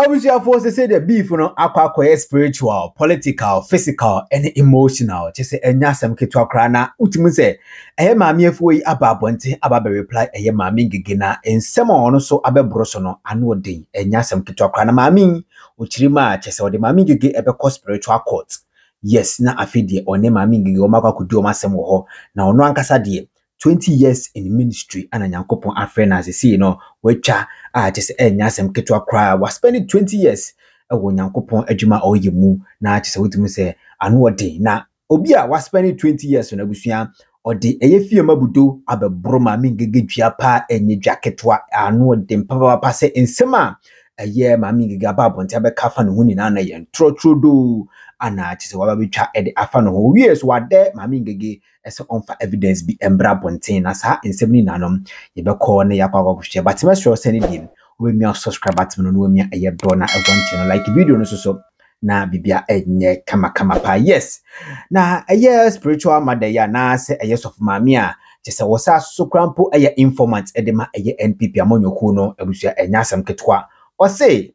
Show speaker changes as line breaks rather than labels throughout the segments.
Obviously, forces say the beef, aqua spiritual, political, physical, and emotional. Just say, and yasam kitwa krana, ultimately, a mammy if we ababonte, ababe reply, a mammy gigina, and some on so abe brosono, and what day, and yasam kitwa krana, mammy, uchima, chess or the mammy gigi ever spiritual court. Yes, na afidi, or ne mammy gigi, or maka could do masam ho, now no ankasa 20 years in ministry and a yankopon afraid as you see, which just nyasem ketwa cry was spending 20 years when yankopon adwuma or you move na just what me say anu day na obia was spending 20 years on abusua or the efie mabudo abebroma mingegedua pa enye dwaketwa anu de papa say ensema eye ma mingega babonte abeka no huni na ye trotro do ana just wa betwa e de afa no ho wies wade ma mingege ese onfa evidence bi embra bonten na sa ensem nanom ye be call ne yakwa kwakuhye but me sure send it we me subscribe button no we me eye do na e wan channel like video no so na bibia enye kama pa yes na eye spiritual mother ya na se eye of mami a just wosa so krampo eye informant e de ma eye NPP amonyoku no abusua enya asem ketwa o say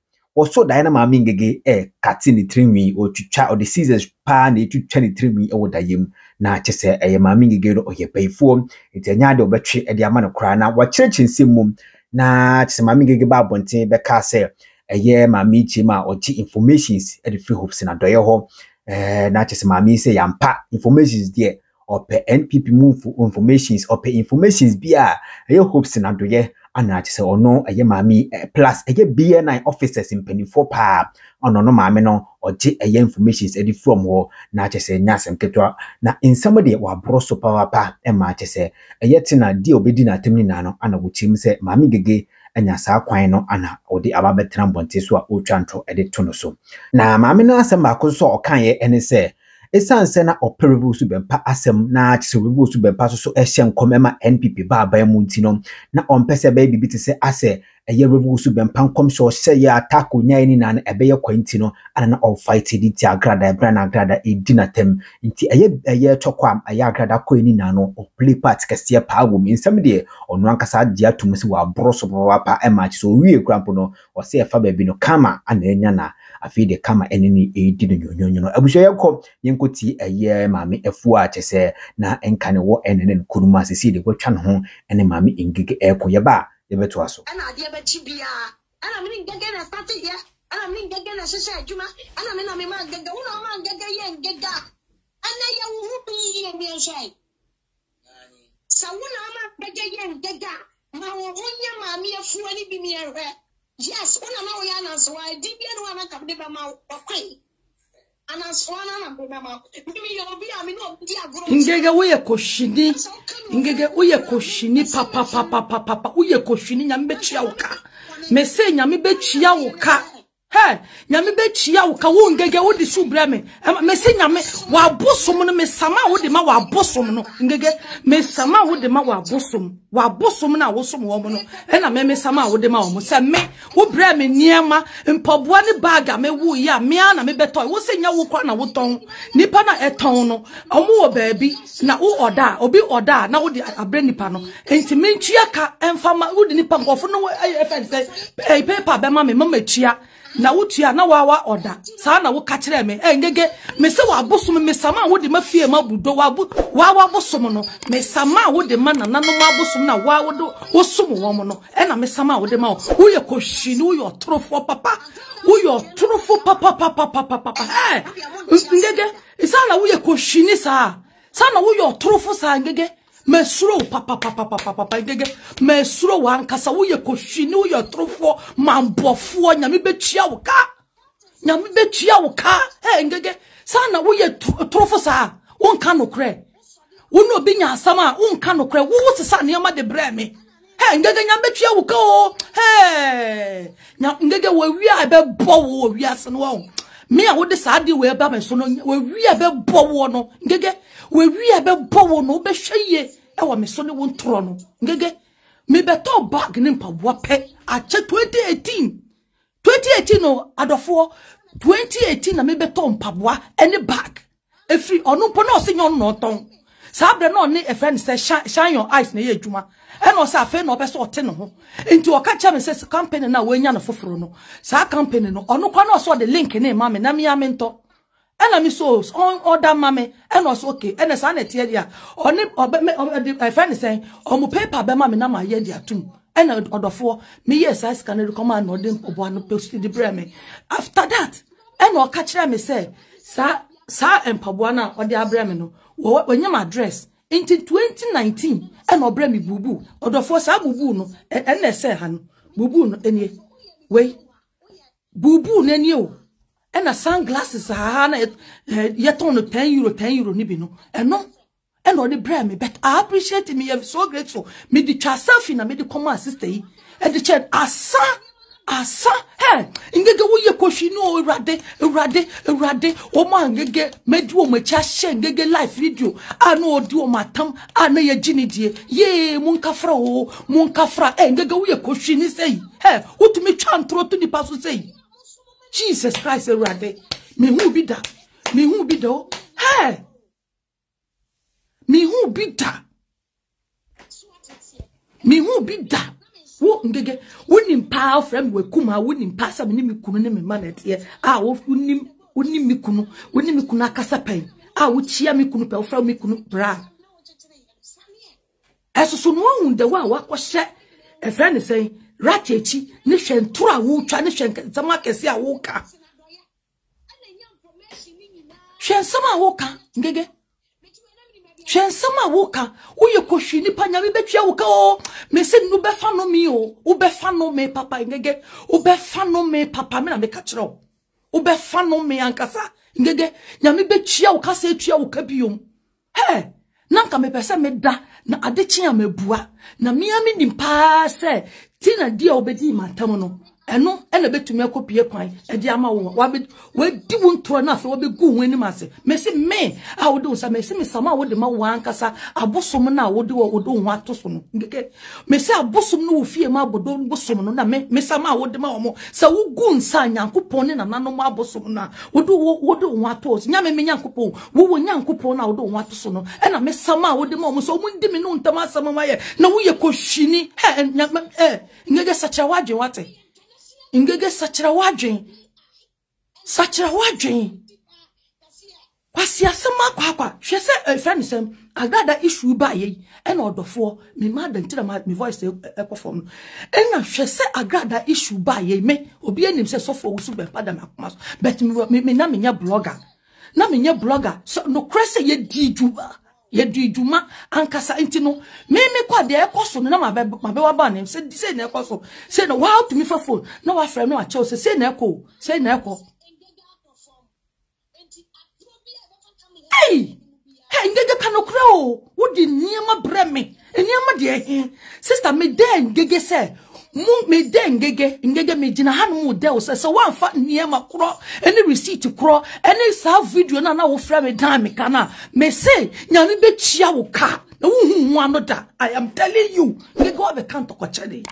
so Diana mami ngege katini trinwi o twitwa o the scissors pa na twitwa ni trinwi e wodayem na chese mami ngege no oye payfo ntenya de obetwe e de ama no kra na wa chirechinsim mum na chese mami ngege ba bonten be ka say mami chima o chi informations e de free hopes na doye ho na chese mami say yampa informations there or pe NPP move informations or pe informations bia hopes na doye ana chese ono mami plus BNI officers in penny 4 pa ono no mami no oje informations edi from ho na chese nyasem ketwa na in somebody wa broso power pa ma chese tina di obedi na temni na no ana wuchim se mami gege anya sa kwan no ana odi ababetra mbonte so a otwantro edi to no so na mami no asem akoso okan ye ene se esanse na operable su bempa asem na chisewebu su bempa so ehye nkomema NPP ba mu ntino na ompese ba bibi te se ase revu su bempa nkom so hye ya attack onya ni na ebeye kwantino ana na all fight di agrada bra na agrada edinatem nti eye tokwam agrada ko ni na no play part kase pa wo nsem de onu ankasa de atumsi wa broso pa match so wie krampo no o se fa ba bi no kama ana enya na afide kama eneni edino nyonyonyo no abusha yakọ yenkoti mami efu a chese na enkane wo enenen kuruma sisi de kwatwa no ho ene mami ingege ekoyeba yebeto aso
ana ade bechi bia ana mini ngege na start here ana mini ngege na shesha adwuma ana mini na me ma ngege wo na ma ngege ye ngega ana ya wo bi ye mi shai sa wo na ma ngege ye ngega ma wo nya mami efu ani bi mi ehwe yes una ma wo ya na so I di bia no na kabde ba ma okwai ana swana na be ma mi yo bi ami no di agro
ngege uye koshini ngege uye koshini papa uye koshini nyambe chia uka mese nyame be chia uka he nyame be chia uka wo ngege wo di subreme mese nyame wa bosom no mesama wo de ma wa bosom no ngege mesama wo de ma wa bosom na wo som wo mo no e na me mesama wo de ma wo mo se me wo breme niema mpaboa ne baga me wo ya me na me beto wo se nya wo kwa na wo ton nipa na eton no omo wo baabi na wo oda obi oda na wo di abre nipa no enti mentua ka emfama wo di nipa nkofo no FNC paper be ma me mama tua na wutua na wawa oda sa na wo ka kire me ngege me se wa bosom me sama wo de mafie mabudo wawa bosom no me sama wo de ma nana no ma bosom na wa wo do wo som wo mo no e na me sama wo de ma wo ye koshini wo yo trofo papa wo yo trofo papa ngege isa na wo ye koshini sa na wo yo trofo sa ngege mesuro papa ngege mesuro wankasa wo ye koshini wo yo trofo mambofo nyame betua wo ka ngege sana wo ye trofo sa won ka no kre wo no bi nya asama won ka no kre wo sesa ne ma de breme ngege nyame betua wo ka o ngege wo wi be bo wo wi ase no wo me a wo de sa de we ba me so no wo wi be bo wo no ngege we wi be bo wo no be hweye e wo me so ne won tro no ngege me beto bag ne mpaboa pe ache 2018 no adofo 2018 na me beto mpaboa any bag efri onu po na o se nyon no ton Sabre no ne a friend say shine your eyes na ye adwuma. E no say afa no be so ote no ho. Enti o ka cha me say company na we nya no foforo no. Sa company no ono kwa no so the link na ma me na me ya me nto. And I'm so on order mammy, and also okay, and a son at Yedia, or my friend is saying, or my paper by mammy, Nama Yedia too. And order for me, yes, I can recommend or them of one post the breme. After that, and or catch them, say, Sir and Pabuana or the Abramino, when you address into 2019, and or bremi boo boo, or the for Sabubuno, and they say, Han, boo boo, any way, boo boo, then you. And a sunglasses yet on the €10 nibino. And no, and all the brand me, but I appreciate me. I'm so grateful. Me the self in a medical sister, and the child asa, hey, ingege wo ye koshino urade, o man ngege medu me chashe ngege live video. Ano odi o matam, ana ye jinidie, ye munkafra ngege wo ye koshini say, hey, what to me chantro to the pasu say. Jesus Christ, Rade. Me who be that? Me who be though? Hey! Me who be that? Me who be that? Wo ngege wonim pa frem we kuma wonim pa sa me mi kunu ne me manet ye wo wonim mi kunu akasa pen wo chia mi kunu pe wo fra mi kunu bra eso no hu de wa kwahye e friend say Rachechi, ni shentura wucha, ni zama kesi ya wuka. Shensama wuka, ngege. Shensama wuka, uye koshi ni panya mibechi ya wuka o. Mese nubefano mi o, ubefano me papa ngege. Ubefano me papa, mina me kachiro. Ubefano me ankasa, ngege. Nyamibechi ya wuka se echi ya wuka biyom. Hey! Nanka me pesa me da, na adechi ya me bua. Na miyami nimpa se, Tina dia obedi matam no eno ena betumi akopie kwan e dia ma wo wa di wonto na afa wo be gu wani mase mesi me a wo do sa mesi me sama wo de ma wo ankasa abosom na wo de wo do ho atoso no ngeke mesi abosom no wo fie ma abodo bosom no na me sama wo de ma wo mo sa wo gu nsa nyankopon ne na nanom abosom na wo do ho atoso nya me nyankopon wo nyankopon na wo do ho atoso no ena me sama wo de ma wo so wo ndi me no ntama sama ma ye na wo ye koshini ngege sachira wadwen wate ngege sachira wadwen kwasi asema kwa hwese friend sem agrada issue ba ye ena odofo me mad ntira me voice ekofom ena hwese agrada issue ba ye me obi anim se sofo wusu be pada makoma but me na menya blogger so no krese ye dijuba Yeduma ankasa intino me kwa de ekoso no na mabe wa ba nem say na ekoso say no wow to me for phone no wa frame no a chew say na eko hey ngege kanokra o wodi niema breme niema de sister me den ngege say me den ngege me jina hanu mu de o say so wan fa niema kro any receipt kro any sa video na wo frame dan me kana me say nyame be chia wo ka na hu anoda I am telling you ngege wa be kan to kochade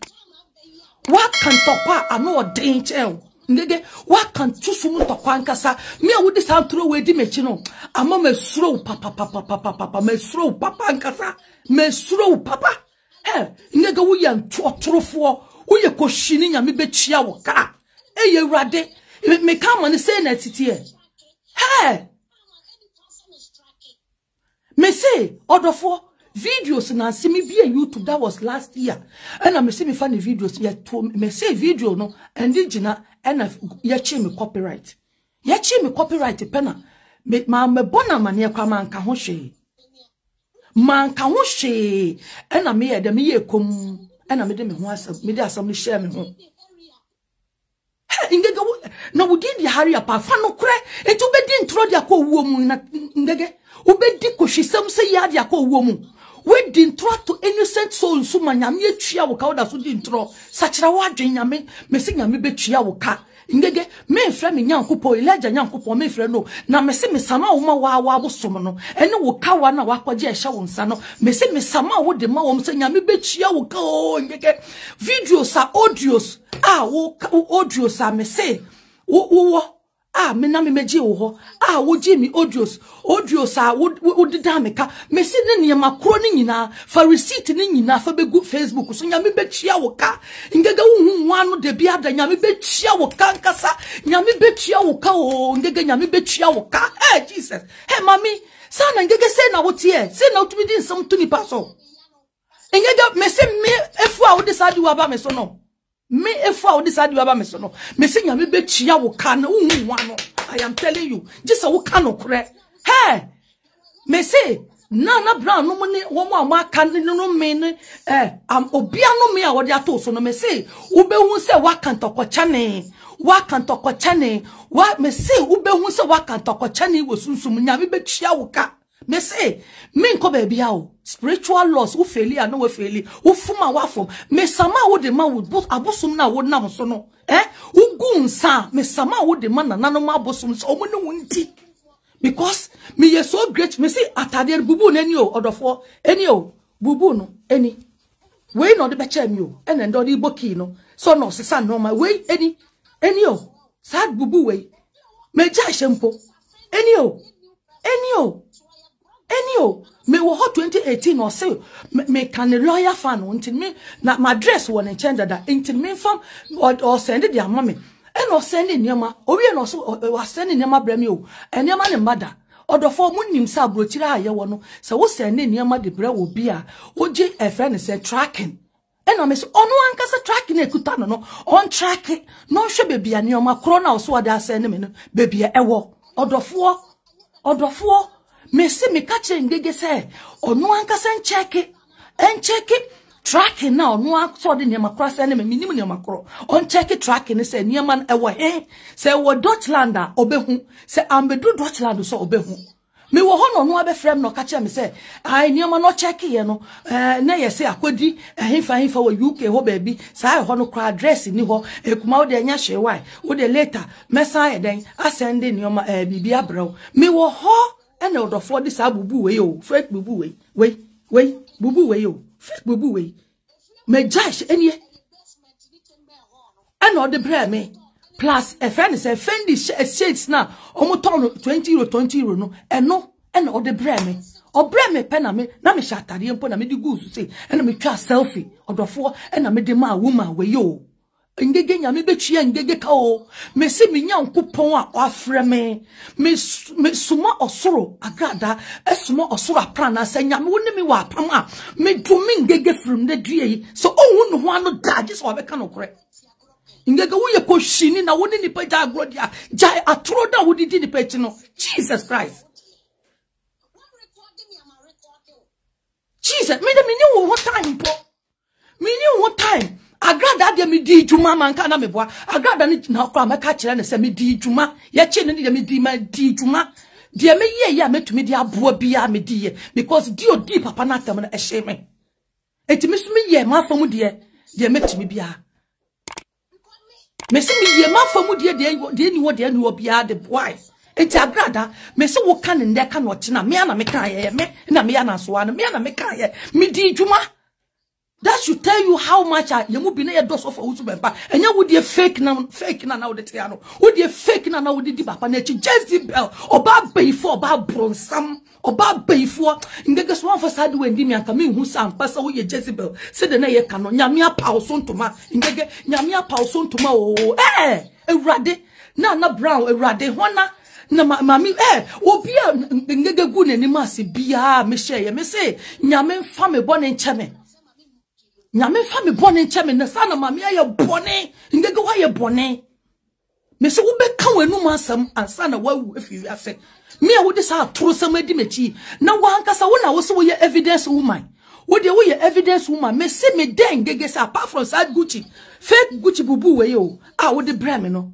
wa kan to kwa ano den chen ngege wa kan tusu mu to kwa nkasa me a wodi sa tro we di mechi no ama me suro papa me suro papa nkasa me suro papa ngege wo yan totrofo wo ye koshini nyame be chia wo ka eye urade me come and say na titie me say odofo videos na see me be a YouTube that was last year and I me see me find the videos yet to me say video no and digina and ye chi me copyright pena me bona mane kwa man ka ho hwe and I me de me ye kom and I made me ho asam me de asam ni share me ho ngege na wo di hurry up afa no kre etu be di ntro dia ko wuo mu na ngege wo be di ko hwisam se ya dia ko wuo mu we di ntro to innocent soul so manyame atua wo ka wo da so di ntro sachira wo adwen nyame me se nyame betua wo ka ngege me fra me nyankopɔ Elijah nyankopɔ me fra no na me se me sama wo ma wa abosom no ene wo ka wa na wakɔgye ehya wo nsa no me se me sama wo de ma wo se nyame betua wo ka o ngege videos are audios wo audios are me se wo me na me meji wo ho wo gi me audios wo dida me ka me si ne niam akro ne nyina fa receipt ne nyina fa begu Facebook so nya me betua wo ka ngega wo hu anu de bia da nya me betua wo ka nkasa nya me betua wo ka o ngega nya me betua wo ka Jesus mami sana ngega se na wo tie se na utumi din some to ni paso ngega me se me efu a wo decide wo aba me so no me if I decide you about me so no. Me say ya me betua wo ka na hu ano. I am telling you, just a wo ka no kre. Hey, me say na brown no money wo mo amaka no me ne obia no me a wo de ato so no me say wo be hu se wa kan tokocha ne wa me say wo be hu se wa kan tokocha ne wo sunsum nya me betua wo ka. Me say, me nko baby o spiritual loss wo faili and no faili wo fuma wa fom me sama wo de ma wo both abosum na wo nam so no wo gu nsa me sama wo de ma na no ma abosum so omo ne wonti because me ye so great me say atade bubu na ni o odofo eni o bubu no eni we no de be cha mi o ene ndo de boki no so no sesa no ma we eni o sad bubu we me ja shempo eni o me wo 2018 or say me can lawyer fan until me na my dress won in change that until me fam or send their mommy and or send nyama owie no so was send nyama bra me o nyama ne mother odofo munim sa brochira aye wo no se wo send nyama de bra wo bi a oje e friend say tracking and me so ono ankasa tracking ekuta no on track no hwe bebia nyama kro na so wada send me no bebia ewo odofo me se me catch ngege se onu ankasa encheke tracking na onu akso de niam akro se na me minim niam akro on check tracking se niam an ewo se wo Deutschland a obehu se ambedu Deutschland so obehu me wo ho no abefrem no catch me se ai niam no check ye no na ye se akodi himfa wo UK ho baby sai ho no kra address ni ho ekuma wo de nya hwewai wo de later mesa ye den asend niam bibia braw me wo ho and out of what this abubu way o fake bubu way bubu way o fake bubu way me judge any and all the bread me plus a friend is a fendi shades now almost 20 euro no and all the bread me or bread me pen me na me shatari and put na me di goose say and me try selfie or the four and na me de ma woman way yo ngege nyame betua ngege ka o me se me nyankopon a afre me suma osoro agrada esuma osoro aprana se nyame woni me wa pam a me dumi ngege from the due so ohun no ho ano da je so be ka no kore ngege wo ye ko hwini na woni ni pa ja agrodia jai atro da wo didi ni pa chi no Jesus Christ Jesus me ni wo time po me ni wo time agrada de me di juma man ka na me boa agrada ni na kwa maka kire ne se me di juma ye che ne de me di ma di juma de me ye ya metumi di aboa bia me di ye because di odi papa na tam na ehye me etimi so me ye ma famu de metumi bia me se me ye ma famu de ni wo bia de boy enti agrada me se wo ka ne nde ka no chi na me na me ka ye me na me ya na so na me na me ka ye me di juma. That should tell you how much you must be near doors of Uzubempa. And you would be fake now the Tiano. Would be fake now with the Bapanechi, Jezebel, or Bab Bayfo, Bab Bronsam, or Bab Bayfo. In the guess one for Sadu and Dimian coming who sang pass away Jezebel. Said the Naya Cano, Yamia Pauson to ma, in the Yamia Pauson to ma, a rade, Nana Brown, a rade, Wana. Na mami obia ngege gu ne nimasi bia me share me say nyame fa me bone ncheme nyame fa me bone ncheme na sana mami aye bone ngege wa ye bone me say wo be kan wanu masam ansa na wa wu afi ase me a wo de sa toro sam adi mechi na wa ankasa wo na wo so wo ye evidence woman wo de wo ye evidence woman me say me den ngege say apart from sad Gucci fake Gucci bubu we yo wo de bra me no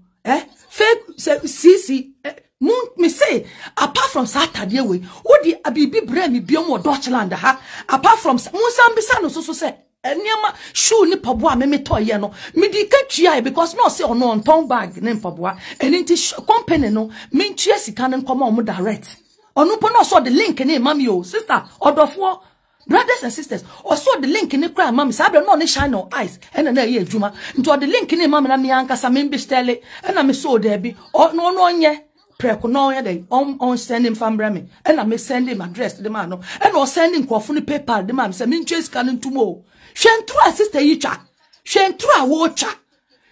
fake CC me say apart from Saturday way what the abibi brand me biom wo Deutschland ha apart from Musambisa no so say eniama shoe ni paboa me toye no me di ka tua because no say ono on ton bag ne paboa enti company no me ntua sika ne nkoma o direct ono po no so the link ne mami o sister odofo Brothers and sisters, also the link in the crowd, mammy, sabe no shine no eyes, and an air juma, into the link in the mamma and me anka some stele, and I'm so debbie, or no ye, preconoia day, on sending from Bremy, and I may send him address to the man, and or sending coffee paper, the man, some inches cannon to more. Shen try sister Yicha, Shen try watcher,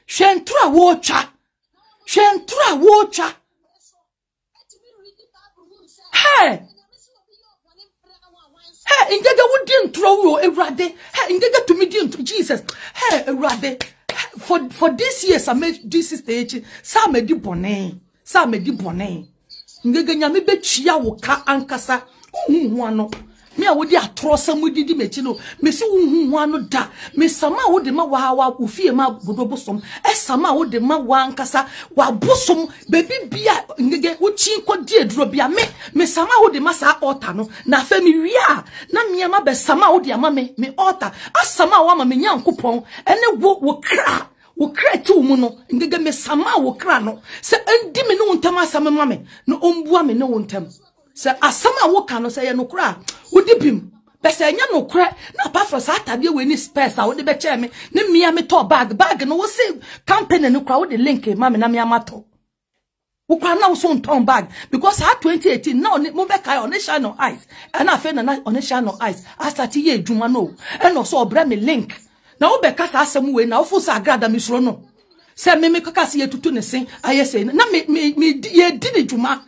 Shen try watcher, Shen try watcher. Hey! Hey, Ngega would didn't throw you a rade. Hey, Ngega to me didn't Jesus. Hey, a rade. For this year, some this is the age. Some di bonnet. Some di bonnet. Ngega nyami be chia woka ankasa. Wano. Me a wodi atrosa mu didi mechino. Me si wano da. Me sama wodi ma wa ufie ma bodobosom. Sama wodi ma wa ankasa wa bosom. Baby bia ngege uchi kwa die drobia me sama wodi ma sa altar no. Na fe mi wia. Na mi ama be sama wodi ama me altar. Asama wa ma me nyankopon. Ene wo kra. Wo kra ti umu no. Ngege me sama wo kra no. Se endi me no ntem asama ma me. No ombua me no ntem. Se asama wo ka no se ye no kra. Wodi bim. Bese nya no kra na apart from Saturday we ni space a wodi be che me ne mia me to bag no wo se company no kra wodi link ma me na mia mato. Wo kra na wo so ton bag because ha 2018 na mo be kai on channel eyes and afa na on channel eyes astart ye adwuma no e no so obra me link na wo be kasa asem we na wo fo sa agrada me suro no se me kaka se ye tutu ne sen ayese na me ye di ne dwuma.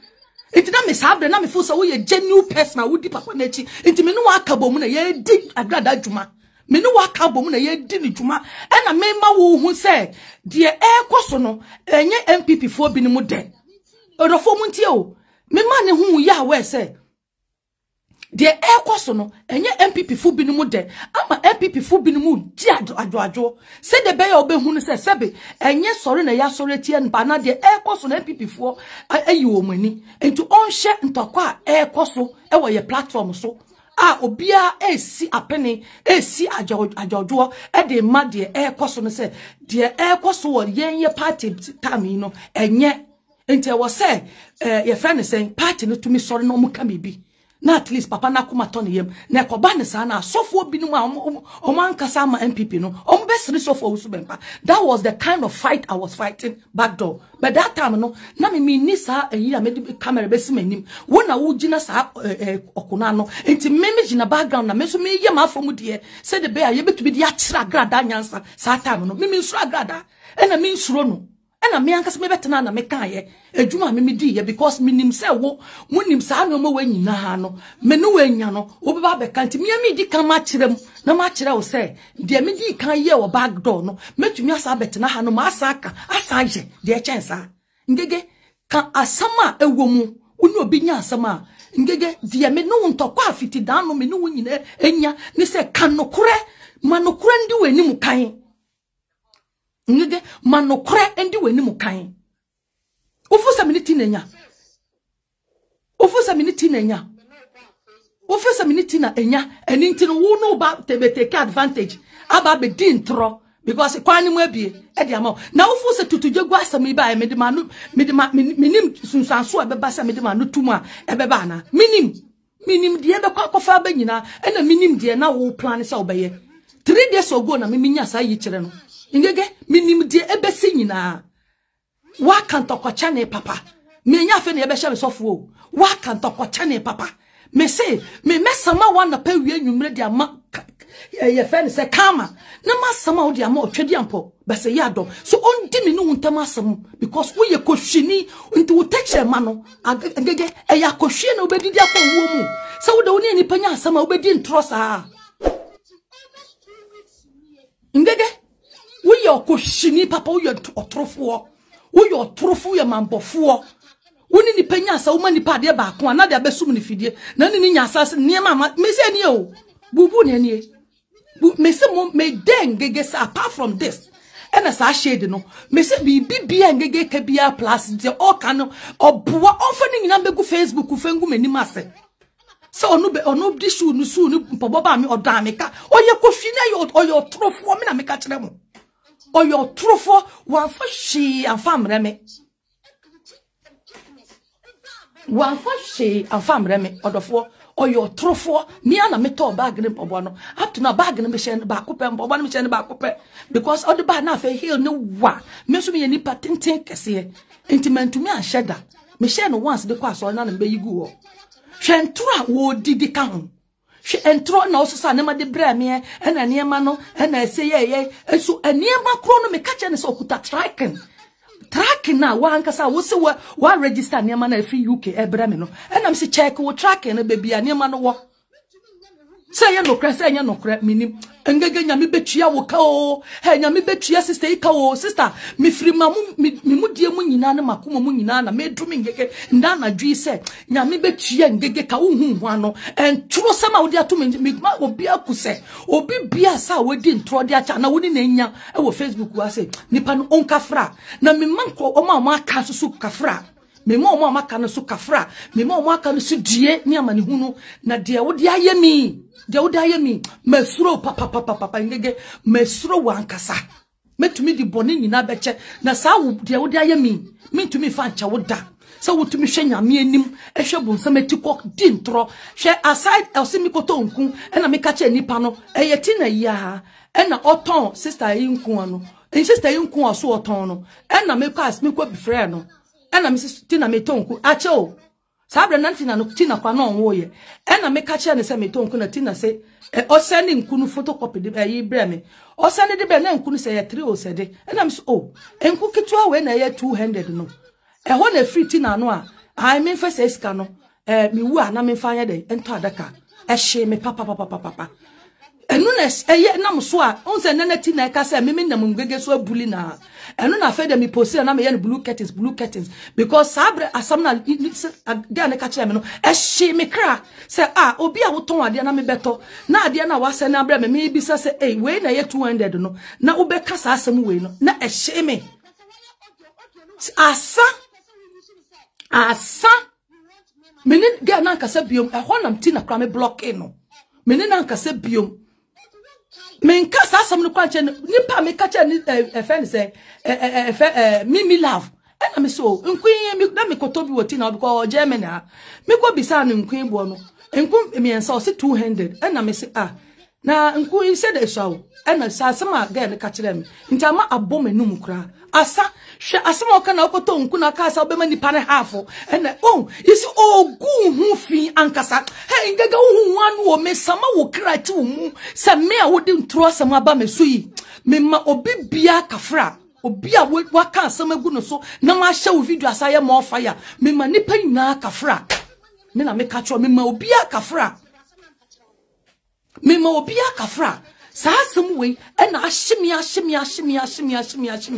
Iti na me sabre na me fo so ye genuine person na wudi papa na chi enti me no aka bom na ye di agrada adwuma me no aka bom na ye di ni dwuma e na me ma wo hu se de ekoso no enye MPP fo bi ni mu de odofo mu ntie o me ma ne hu ya we se de ekoso no enye MPP fo bi ni mu de ama MPP fo bi ni mu di adwo se de be ya obehu no se sebe enye sori na ya sori tie npa na de ekoso na MPP fo ayi wo mani enti onhye ntokwa ekoso e wo ye platform so obia esi apene esi ajojo e de ma de ekoso no se de ekoso wo yenye party time no enye enti wo se ye friend say party no tumi sori no mu ka bibi na at least papa na kuma ton yem na ekoba ne sa na sofo bi no o man kasa ma MPP no o be sri sofo usu bempa. That was the kind of fight I was fighting back door. But that time no na me ni sa eyi me di camera be simanim wona wo gina sa okuna no enti me gina background na me so me ye ma afom de se de be a ye betu bi di akira agrada nyansa sa time no me nsuro agrada e na me nsuro no na me anka se me betena na me kan ye adwuma me di ye because me nim se wo munim sa no ma wanyina ha no me no wanya no wo be ba be kan ti me di kan ma kirem na ma kire wo se de me di kan ye wo back door no metumi asa betena ha no ma asa aka asa je de chensa ngege kan asama ewo mu uni obi nya asama ngege de me no ntokwa afiti dan no me no nyina enya ne se kan no kure manokure ndi wani mu kan ngege manokure endi weni mu kan ofusa miniti nenya enya eni ntino wo no ba take advantage aba be di ntro because kwani mu abie e dia ma na ofusa tutuje gwa asam iba e minim sunsanso e beba sa medima no tumu a e beba na minim die be kwakofa ba nyina e na minim die na wo plan sa obeye 3 days ago na miminya sa yi kire no ngege minim die ebesi nyina wa kan tokwacha ne papa me nya fe ne ebehye me sofo wa kan tokwacha ne papa me say me mesama wa na pa wie nwumre dia ma ye fe ne se kama na masama wo dia ma otwedi ampo be se ya do so ondi me no ntama asam because wo ye kohwini nti wo teche ma no ngege e ya kohwie na obedidi akwa wo mu se wo da woni ni panya asama obedi ntrosa ngege we your koshini papa we your otrofo ye mambofo woni ni penya sa wo mani pade ba ko na de abesum ni fidie na ni nya asase ne ma me se ni o bubu ne ni me se mo me den gege sa apart from this ena sa shade no me se bibia ngege ka bia plus de all kan oboa onfa ni nyina begu Facebook fengu mani mase so onu di shu nu su ni pobo ba mi odan meka oye koshini oye otrofo me na meka kire mo oyo trufo wanfa shi afamre me odofo or your trofo me ana me to bag ne pobo up to na bag ne me share ba ko pe pobo ne me share ba ko pe because all the bag na fe heal no wa me so me ni patenten kese intimate me asheda me share no once de kwa so na be yigu ho hwe ntro a wo didi ka ho hwe ntro na osesa ne ma de bra me e na niema no e na ese ye so niema kro no me ka che ne so okuta tracking na wa ankasa wo se wa register niema na free UK e bra me no e na me se check wo tracking na baby a niema no wo say ya no kra say ya no kra minim engege nyame betua wo ka o he nyame betua sister ika o sister mi firi mamu mi mudie mu nyina na makoma mu nyina na medumi ngege nda na dwi se nyame betua ngege ka wo hu ano entro sama wo dia to mi obi akuse obi bia sa wo di ntro dia cha na wo ni na nya e wo Facebook wa se nipa no onkafra na mi manko o ma aka susu kafra me mo amaka no su kafra me mo amaka no su die ni amani hunu na de wo dia yemi de wo dia yemi mesuro papa ngege mesuro wankasa metumi di boni nyina beche na sa wo de wo dia yemi mentumi fa ncha wo da sa wo tumi hwe nyame anim ehwe bonsam etikok di ntro hwe aside elsimi koto nku na me ka che nipa no eyeti na ya na oton sister yi nku ano sister yi nku aso oton no na me class me ko befriend no ena Mrs. Tina metonku ache o sabre na Tina no Tina kwa no wo ye ena me ka che ne se metonku na Tina se o send nku no photocopy de yi bre me o send de be na nku no se ye 3 o se de ena me o nku kitua we na ye 200 no ho na free Tina no a I mean first eska no mi wu ana me fa ye de ento adaka hye me papa enu na eye na mso a onse nana Tina ka se me na mungege so abuli na enu na fe de mi posi na me ye blue curtains because sabre asam na de na ka che me no hye me kra se obi a woton ade na me beto na ade na wase na bra me bisa se we na ye 200 no na wo be kasa asam we no na hye me asa me ni ge na ka se biom ho nam Tina kra me block no me ni na ka se biom men kasa asam no kwanche nipa me kacha ni friend say me love na me so nkwen me na me kotobi woti na because Germany me ko bisa no nkwen bo no nkwen me ensa o se 200 na me say na nkwen se de so na sa asama ga ne kacha me ntama abom enum kura asa hwe asama oka na okoto nku na kasa obema nipa ne half na isi ogu hu fi ankasa he ngega hu anu o mesama wo krati wo mu se me a wodi ntro asama ba me so yi me ma obi bia kafra obi a waka asama gu no so na ma hye wo video asaye mo fire me ma nipa nyina kafra me na me ka cho me ma obi a kafra Sasum way and ashimi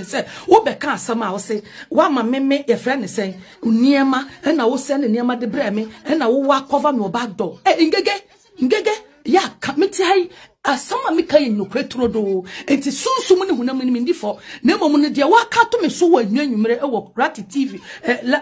say, O beka sama say, Wama meme a friend is saying, Uniema, and I will send a near de breme, and I will walk cover no back door. Ngege, ya, committee, as some mika in no cretrodo, and it's soon so many who in before. Never money, dear, walk out to me so when you may work Ratty TV,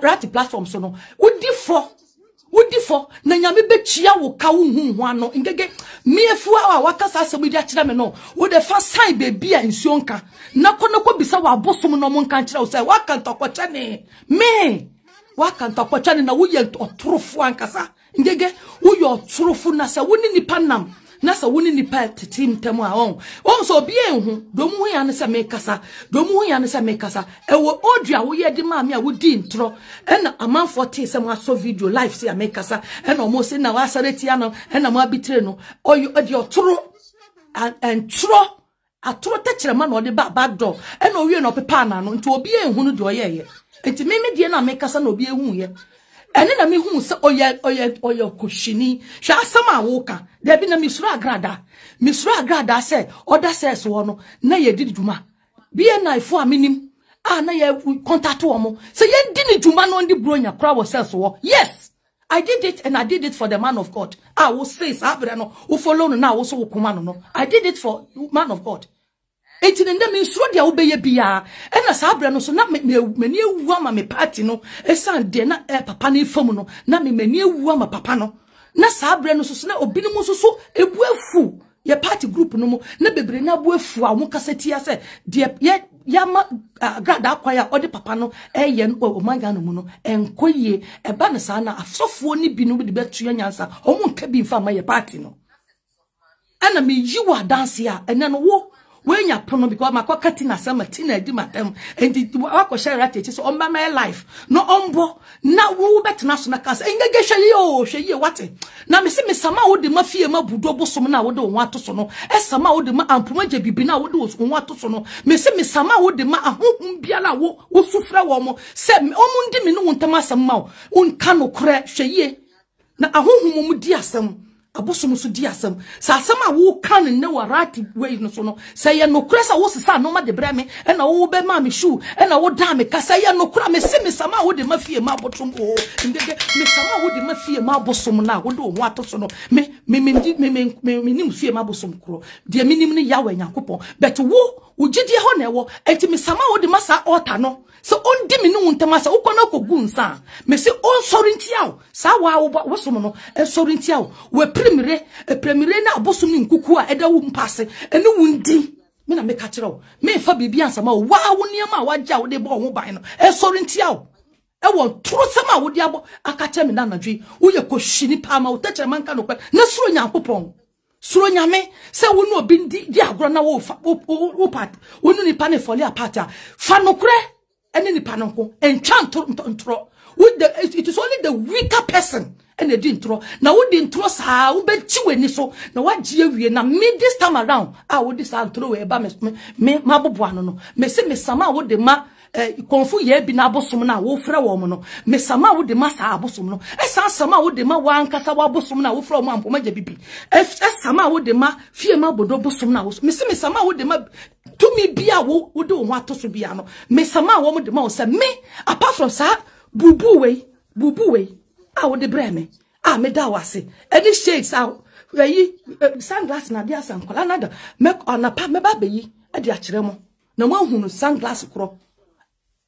Ratty platform so no. Would differ, na nyame bechia wo ka wo hu ho ano ngege miefu a wakasa asem dia kira me no wo de fa sign baby a nsuo nka na ko bisa wa bosom no mo nka kira wo say waka ntokwacha ne me waka ntokwacha ne na wo ye otorofo ankasa ngege wo ye otorofo na se wo ni nipa nam na se wo ni nipa tetim tem a on so bi enhu do mu ya ne se me kasa ewo odua wo ye di ma me a wo di ntro na amanfo te se mo aso video live se me kasa na omo se na wa sareti ano na mo abitre no oyo odi otoro antro atoro techere ma na odi back door na owie na opepa na no nti obi enhu no de oyeye enti me die na me kasa na obi ehun ye ene na me hu se oye koshini hwa asama woka de bi na misuro agrada se order says wo no na ye didi djuma bia na ifo aminim na ye contact wo mo se ye didi djuma no ndi bronya kra wo says wo yes I did it and I did it for the man of God wo say sabre no wo follow no na wo so wo kuma no I did it for man of God enti nda me nsuro dia wo beye bia na sabre no so na me ni ewu ama me party no esan de na papa na ifam no na me ni ewu ama papa no na sabre no so na obi ni mo so ebu afu ye party group group no mo na bebre na bo afu a mo kaseti ya se de yama grada akwaya odi papa no eye no o manga no mu no enkoye eba ne sa na asofo ni bi no de betu nyansa o mo nka bi mfa ma ye party no ana me yiwa dance ya ene no wo when you prono because my katina sama tina di matem and the wako share rat so on my life no ombo na wo bet national cast engage hwe what na me se me sama wo de mafie ma budo bosom na wo de wo ato so no e sama wo de ma ampoma je bibi na wo de wo ato so no me se me sama wo de ma ahohum biala wo sufra wo mo se omu ndi me no ntama asam ma wo nka no kra hwe na ahohum mu di asam abosom so di asem sa asem a wo kan ne warati we no so no say ye no kura sa wo sesa no ma de brame e na wo be ma me shu e na wo da me ka say ye no kura me se me sama wo de mafie ma botom o ndege me sama wo de mafie ma bosom na wo de wo ato so no me nim fie ma bosom kro de me nim ne yawe nyankopon but wo gidie ho na wo enti me sama wo de masa altar no so on di me no ntama sa ukona kogu nsa me se on sorintiaw sa wa wo som no e sorintiaw we premiere na abosom ni nkuku a eda wo mpase ene wundi me na me ka kire me fa bibia ansama wa wo niam a waja wo de bo ho ban no e sorintiaw e wo toro sama wo de abo aka kire me na nadwi wo ye kohyini pa ma wo tachere manka no kwa na suro nyankopon suro nyame se wo no obi di agro na wo part wo no nipa ne foli apart a fa no kure ene nipa no ko enchantro with the it is only the weaker person and they didn't throw now we didn't throw sa we be chiweni so na wagie wie na me this time around I would this throw e ba me mabobo no me se me sama wo de ma konfu ye bi na abosom na wo frɛ wo mo no me sama wo de ma sa abosom no esa sama wo de ma wa ankasa wa abosom na wo frɛ wo mo ampoma gya bibi sama wo de ma fie ma bodo abosom na wo me se me sama wo de ma tumi bia wo de wo atoso bia no me sama wo mo de ma wo se me apart from sa bubu we a wo de breme a me da wase any shades out we sunglass na dia san kwala na da me anapa me ba beyi e de akire mo na mo hunu sunglass kro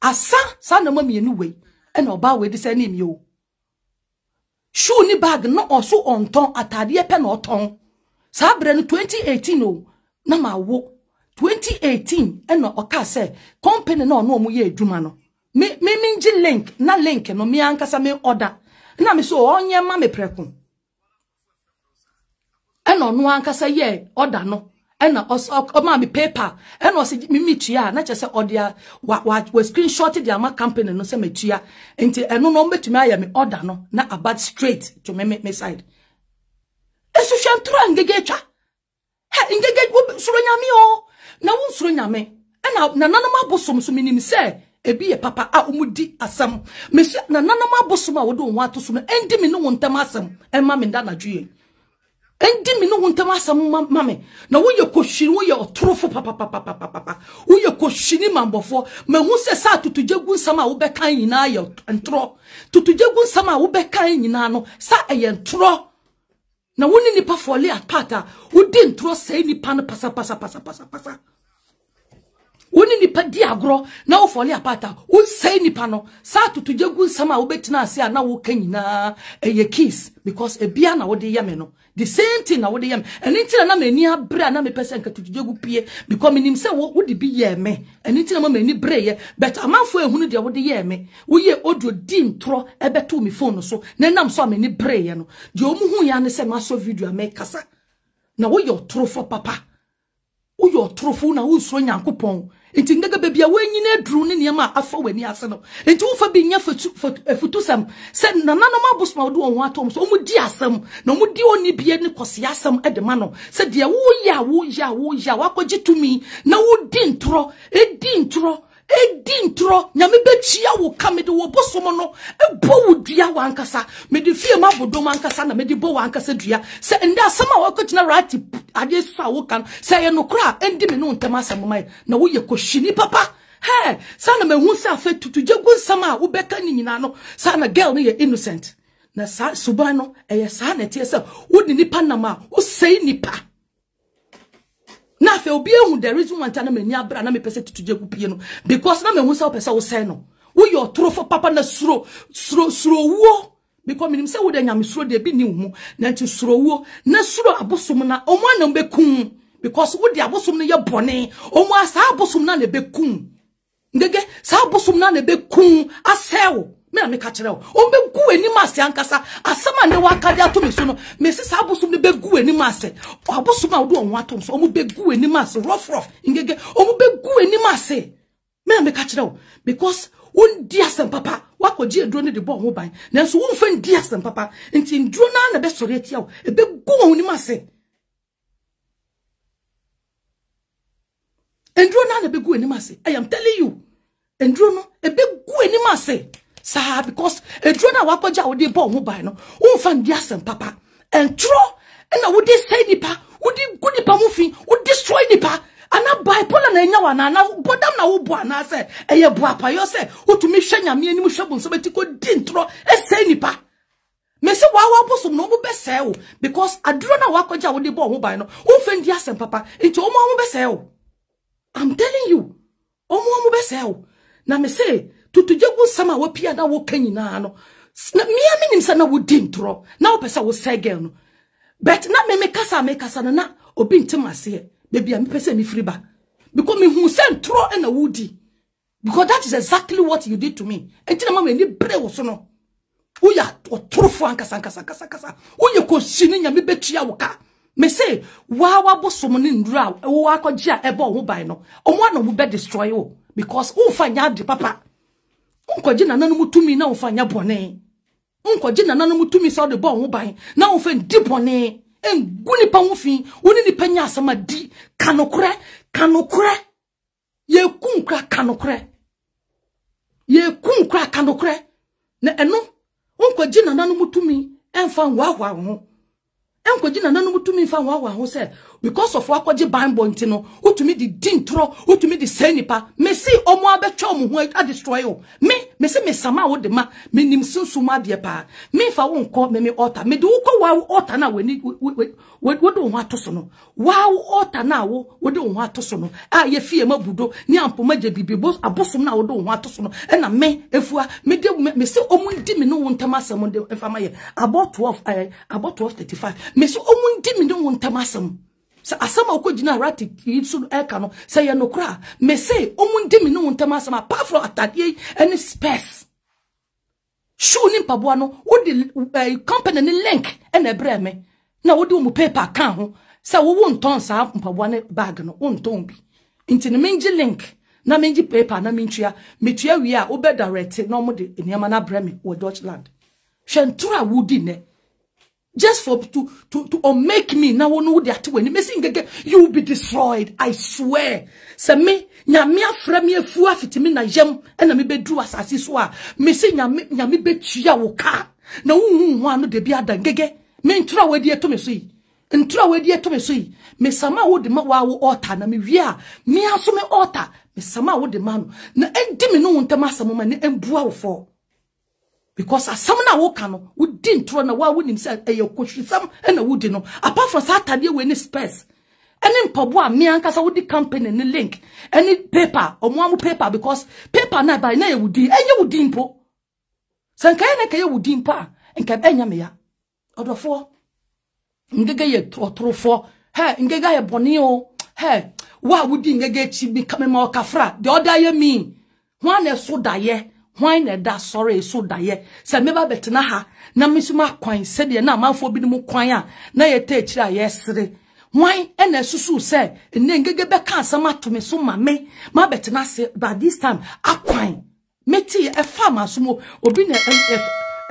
asa sa na mo mienu we e na oba we de se na mi o shoe ni bag no oso onton atade pe na oton sa bre no 2018 o na ma wo 2018 e na oka se company na ono mo ye adwuma no me minji link na link no mi ankasa me order na me so onye ma me preko ena onu ankasa ye order no ena o ma me paper ena o se mi tua na che se order wa screenshot the ama company no se me tua enti eno no mbetumi aya me order no na about straight to me side esu hwantro ngege twa he ngege wo suro nyame o na wo suro nyame ena na nanom abosom so minim se ebi ye papa a umudi asam me na nanom abosom a wo do ho ato so no endi me no wontam asam e ma me nda na dwe endi me no wontam asam ma me na wo ye kohwiri wo ye otorofo papa wo ye kohwini mambofo me hu se sa tutujegu nsam a wo be kan nyina ye ntro tutujegu nsam a wo be kan nyina no sa ye ntro na woni nipa fole apata wo di ntro sei nipa no pasa woni nipa di agro na wo fole apata wo sei nipa no sa tutujegu nsam a wo betina ase a na wo kan nyina ye kiss because ebia na wo de yame no the same thing na wo de yame enti na mani abra na me person ka tutujegu pie because minim se wo de bi ye me enti na mani bre ye but amanfo ehunu de wo de ye me wo ye audio di ntro ebeto mi phone so na nam so mani bre ye no de omu hu ya ne se ma so video me kasa na wo ye otrofo papa wo ye otrofo na wo so nyankopon enti ngaga bebia wanyina adru ne niam afa wani ase no enti wo fa bi nya futusam se nananom abosma wo do ho atom so omudi asam na omudi oni bie ne kose asam edema no se de wo ya wakoje tumi na wo di ntro nyame bechia wo kamede wo bosom no ebo wo dua wankasa me de fie ma bodom ankasa na me de bo wankasa dua se nda asama wakotina rati ade so a wo kan se ye no kra endi me no ntama asam mai na wo ye kohwini papa he sana me hu se afa tutujegu nsama wo beka ni nyina no sana girl no ye innocent na sa suban no eye sa na tie se wo ni nipa nama wo sei nipa na fe obi ehu the reason why na mani abra na me pese tutujegu pie no because na me hu se wo pese wo sei no wo ye otrofo papa na suro wo because minim se wo de nyame suro de bi ni hu na nti suro wo na suro abosom na omo na mbekun because wo di abosom no ye bone omo asa abosom na be kun ngege sa abosom na be kun asewo me na me ka kire wo o be gu eni mase ankasa asama ne wakade ato me so no me se sa abosom ne be gu eni mase abosom a wo do onwo ato so omo be gu eni mase rough ngege omo be gu eni mase me na me ka kire wo because un diasem papa wakoji edro ne de bo ho ban nanso won fa diasem papa nti ndro na be sore atia wo e be gu won ni mase endro na be gu eni mase I am telling you endro no e be gu eni mase sa because endro na wakoji a wo de bo ho ban no won fa diasem papa entro na wo de say nipa wo de gu nipa mo fi wo destroy nipa ana bipolar na enya wana na bodam na wo bo ana se eye bo apa yo se otumi hwanyame anim hwebon so beti ko dintro ese nipa me se wa bosom no mo bese wo because aduro na wakoja wo de bo ho ban no wo fendi asem papa enti omo mo bese wo I'm telling you omo mo bese wo na me se tutujegu sama wo pia na wo kanyina no na mia minim sa na wo dintro na wo pesa wo segel no but na me kasa na obi ntimase baby I'm person me free ba because me who send throw and a woody because that is exactly what you did to me until mama ni bre wo so no wo ya otrofo ankasa wo ye ko sini nya me betua wo ka me say wa bosom ni ndura wo akogye a ebe ho ban no omo ana mo be destroy wo because wo fanya de papa unkogye na nanu mutumi na wo fanya bone unkogye na nanu mutumi so de bo ho ban na wo fa di bone enguni pa wufi woni ni panya asama di kanokre ye kunkra kanokre na eno onkwaji na nanu mutumi emfa nwawa ho enkwaji na nanu mutumi emfa nwawa ho se because of wakwaji banbo ntino utumi di dintro utumi di senipa mesi omo abetwa omo ho a destroy o me se me sama wo de ma me nim sunsuma de pa me fa wo nko me altar me de wo ko wa altar na weni wo do ho atoso no wa altar na wo de ho atoso no a ye fie mabudo ni ampoma je bibibo abosom na wo do ho atoso no e na me efua me de me se omo ndi me no wo ntamasem de efa ma ye about 12:35 me se omo ndi me no wo ntamasem sa asama okojina rati yitsu eka no say ye no kra me say omundi me no wontama asama apart from atadie any space shoe ni mpaboa no wo de company ni link na ebre me na wo de wo paper kan ho say wo wonton sa mpaboa ne bag no wonton bi nti ne menji link na menji paper na mentua metua wi a wo be direct na mo de eniama na bre me wo Deutschland hwentura wudi ne just for to make me now no dey ati when me sing you will be destroyed I swear se me nyame afra me afu afitimi na yam na me bedru asase so a me se nyame betua wo ka na hu anu de bi ada ngege me ntura wadi eto me so yi me sama wo de ma wa wo altar na me wi a me aso me altar me sama wo de ma no na edi me no wontem asamo ma ne embua wo fo because asam na wo ka no wo di ntro na wa wonim se eyekoshisam na wo di no apart from Saturday we ni space any mpabo a me ankasa wo di company ni link any paper omo paper because paper na by na ye wudi enye wudi mpo sanka na ka ye wudi mpa nka enya me ya odofo ngege ye otrofo ngege ye boni o wa wudi ngege chi bi kamema okafra the other ye me ho na so daye why na da sorry so da ye se me ba betena ha na mesuma kwan se de na amanfo bi mu kwan a na ye ta akira ye sere why na susu se ne ngege be kan sama to me so ma me ma betena se but this time akwan meti e farm asumo obi na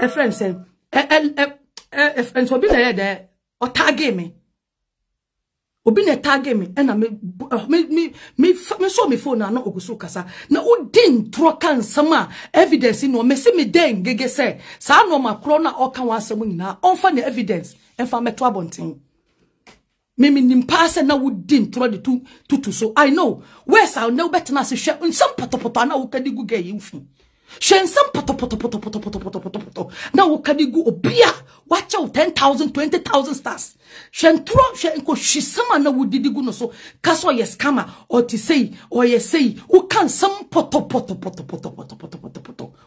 e friend say friend obi na ye de o tag me obi na tag me na me so me phone na ogusu kasa na udin trokan sama evidence no me se me den gege se sa no makro na oka wansam nyina onfa na evidence enfa meto abonten me nimpa se na udin tro de tutu so I know where sa no better na se hwe nsam potopoto na wo kadi guga yi mfi hwe nsam potopoto na wo kadi gu obia watch out 10,000 20,000 stars shentro shenko shisama na wudidi gu no so kaso yes kama or to say or yes say u kan some poto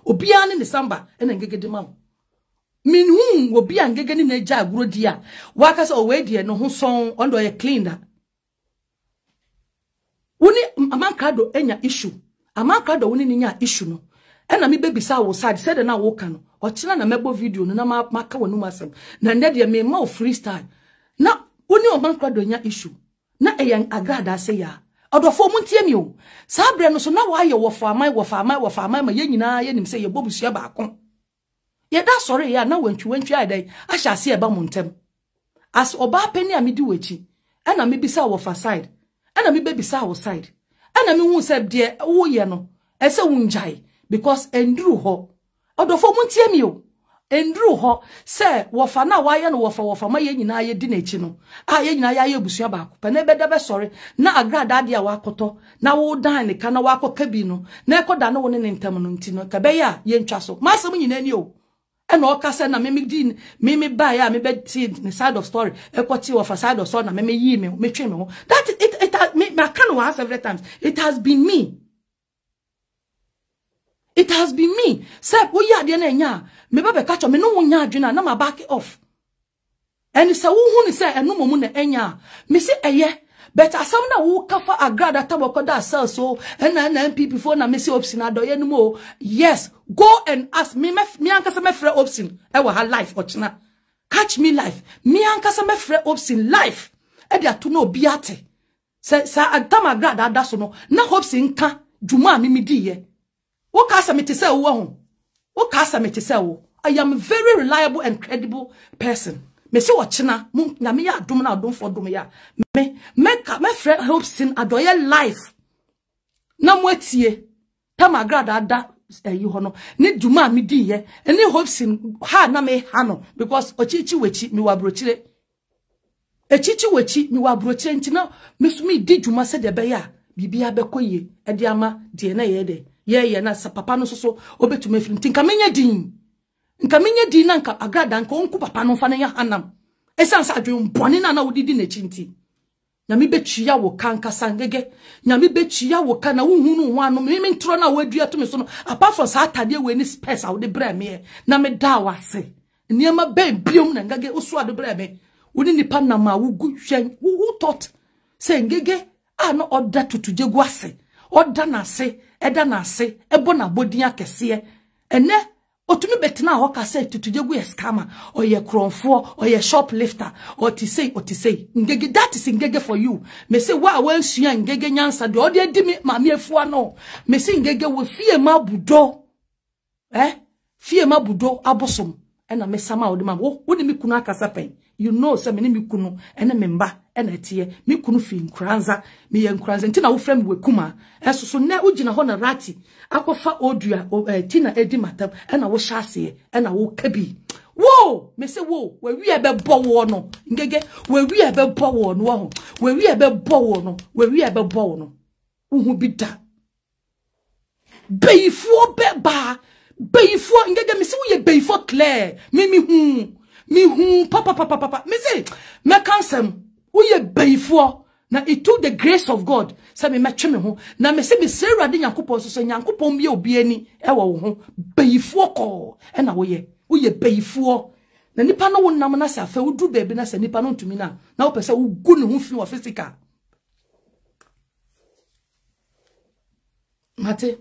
obia ne samba ena ngegede ma minhu obia ngege ni na ja aguro dia waka so we die no ho son ondo ye clean da Uni amankado enya issue. Amankado uni ninya issue no. Ena mi baby sa wo side said na wo kan. Ochina na mebo video no na maka wonu masem. Na ndede me ma freestyle. Na uni amankado nya issue. Na eyan agrada say ya. Odofo muntie mi o. Sa bre no so na wa ye wo fa amai ma ye nyina ye nim say ye bobusua ba akon. Ye da sorry ya na wantwi adai ahya se eba montem. As oba pani amidi wechi. Ena me bisa wo fa side. Ena me baby sa wo side. Ena me hu se de wo ye no. Ese wunjai because endru ho. Odofo muntie mi o. Endru ho se wo fa na wa ye no wo fa ma ye nyina ye di na echi no. Ah ye nyina ye busua ba akon. Pa na be da be sorry na agrada de a wa koto na wo dan ne ka na wa koka bi no. Na ekoda na wo ne ntem no nti no ka be ya ye ntwa so. Masem nyina ni o. And all kasa na me buy ya me bed the side of story. Equity of a side of story na me yi me trim me. That it me I can once several times. It has been me. It has been me. Say wo ya de na nya me ba be catch me no wo nya adwena na ma back off. And say wo hu ni say eno momu na enya. Me say eye but asam na wo kafa agrada taboko da sell so and NPP for na me say option adoye no mo. Yes, go and ask me ankasa me free option e wa ha life ochina. Catch me life. Me ankasa me free option life. E dia to no biate. Sa adama agrada da so no na option ka dwuma me di ye. Wo ka asa me te say wo ho. Wo ka asa me te say wo. I am a very reliable and credible person. Me se ochina na me ya adom na adom for dom ya me friend hopes in adoye life na mwatie tam agrada ada you hono ne duma me di ye ene hopes in ha na me ha no because ochichi wechi me wa brochire echichi wechi me wa brochire ntina me so me di duma se de be ya bibia be koye e de ama de na ye de ye na sa papa no so obetume firi ntinka menya din nka menye di na nka agrada nka onku papa no fa na ya hanam esansa adwen bone na wodidi na chinti nyame betwia wo kanka sangege nyame betwia wo kana wo hunu ho ano me ntro na wadua to me so no apart from sa atade we ni space a wo de bra me na me da wase niema be biom na ngage osu ade bra me woni nipa na ma wo gu hwen wo thought say ngege no order tutuje gu ase order na ase eda na ase ebo na bodin akese ene otumi betina ho ka say tutujegu ye scammer or ye kronfo or ye shoplifter or to say ngege that is ngege for you me say wa sua ngege nyansa de ode di me ma me afua no me say ngege wo fie ma budo fie ma budo abosom ena me sama ode ma wo ni me kunu akasa pen you know say me ni me kunu ena me mba ena tie me kunu fi nkranza me ye nkranza ntina wo frem we kuma so ne ugina ho na rati akofa odua tina edi matam ena wo hyase ena wo kabi wo me say wo we wi ebe bo wo no ngege we wi ebe bo wo no ho we wi ebe bo wo no we wi ebe bo wo no uhu bi da beifo beba beifo ngege me say wo ye beifo clear me hu papa me say me cancel uye beifo na it took the grace of God say me metwe me ho na me say me serade Yakobon so Yakobon bia obi ani e wo ho beifo ko e na uye beifo na nipa no wonam na sa fa wudu bebi na sa nipa no ntumi na wo pese wo gu ne ho fi wo physical mate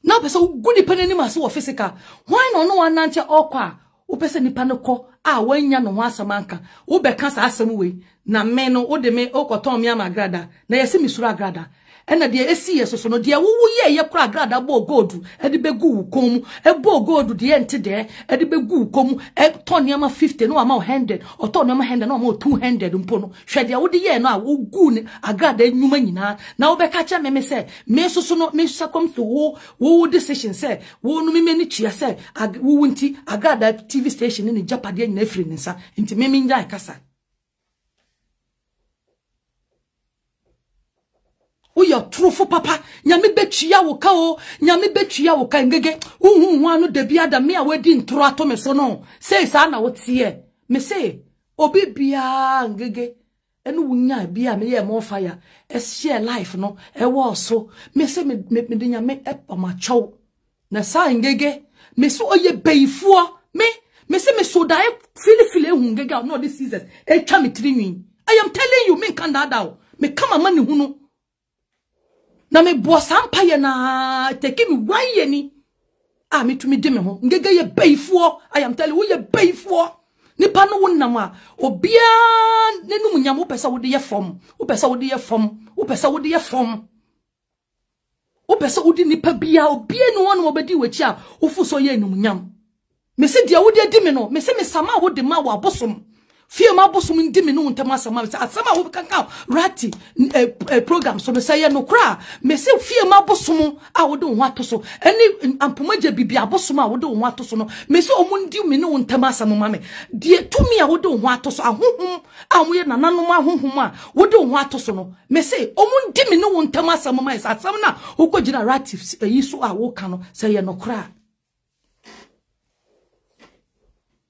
na pese wo gu nipa ni ma se wo physical why no anante okwa wo pese nipa no ko wanya no ho asamanka wo be ka sa asem we na me no wo de me okoton me amagrada na yesi misura agrada ena de esi yeso no de wo ye kura agrada bo gold e de begu kom e bo gold de ente de e de begu kom e ton yama 50 no ama 100 o ton yama 100 no ama 200 mpo no hwe de wo de ye no wo gu ne agrada nyuma nyina na wo be ka cha me se me so no me sakom to wo decision say wo no me ni chia say wo wunti agrada TV station ni japade nyina free nsa nti me nja kasa uya trufu papa nyame betwia wo ka o nyame betwia wo ka ngege hu anu de bia da me a wadi ntro ato me so no say sa na wo tie me say obi bia ngege enu wunya bia me ye mo fire e share life no e wo so me say me de nyame e ma chow na sa ngege me so oye beifuo me say me so dai feel hu ngege no this season e twa me trinwi I am telling you, me can that out. me kama mani hunu na me bosa mpaye na take me waye ni me to me di me ho ngege ye beifuo. I am telling you ye beifuo nipa no wonnam a obia nenum nyam wo pesa wo de ye fom wo pesa wo de ye fom wo pesa wo de ye fom wo pesa wo di nipa bia obia no won obedi wachi a wo fu so ye enum nyam me se dia wo de di me no me se me sama wo de ma wo abosom fie ma abosom ndi me no ntama asama me se asama wo kankan rati program so me say ye no kra me se fie ma abosom a wo de ho atoso eni ampomaje bibia abosom a wo de ho atoso no me se omundi me no ntama asama ma me die tumi a wo de ho atoso ahohom a wo ye nananom ahohom a wo de ho atoso no me se omundi me no ntama asama ma se asama na wo kogina rati yi so a wo ka no say ye no kra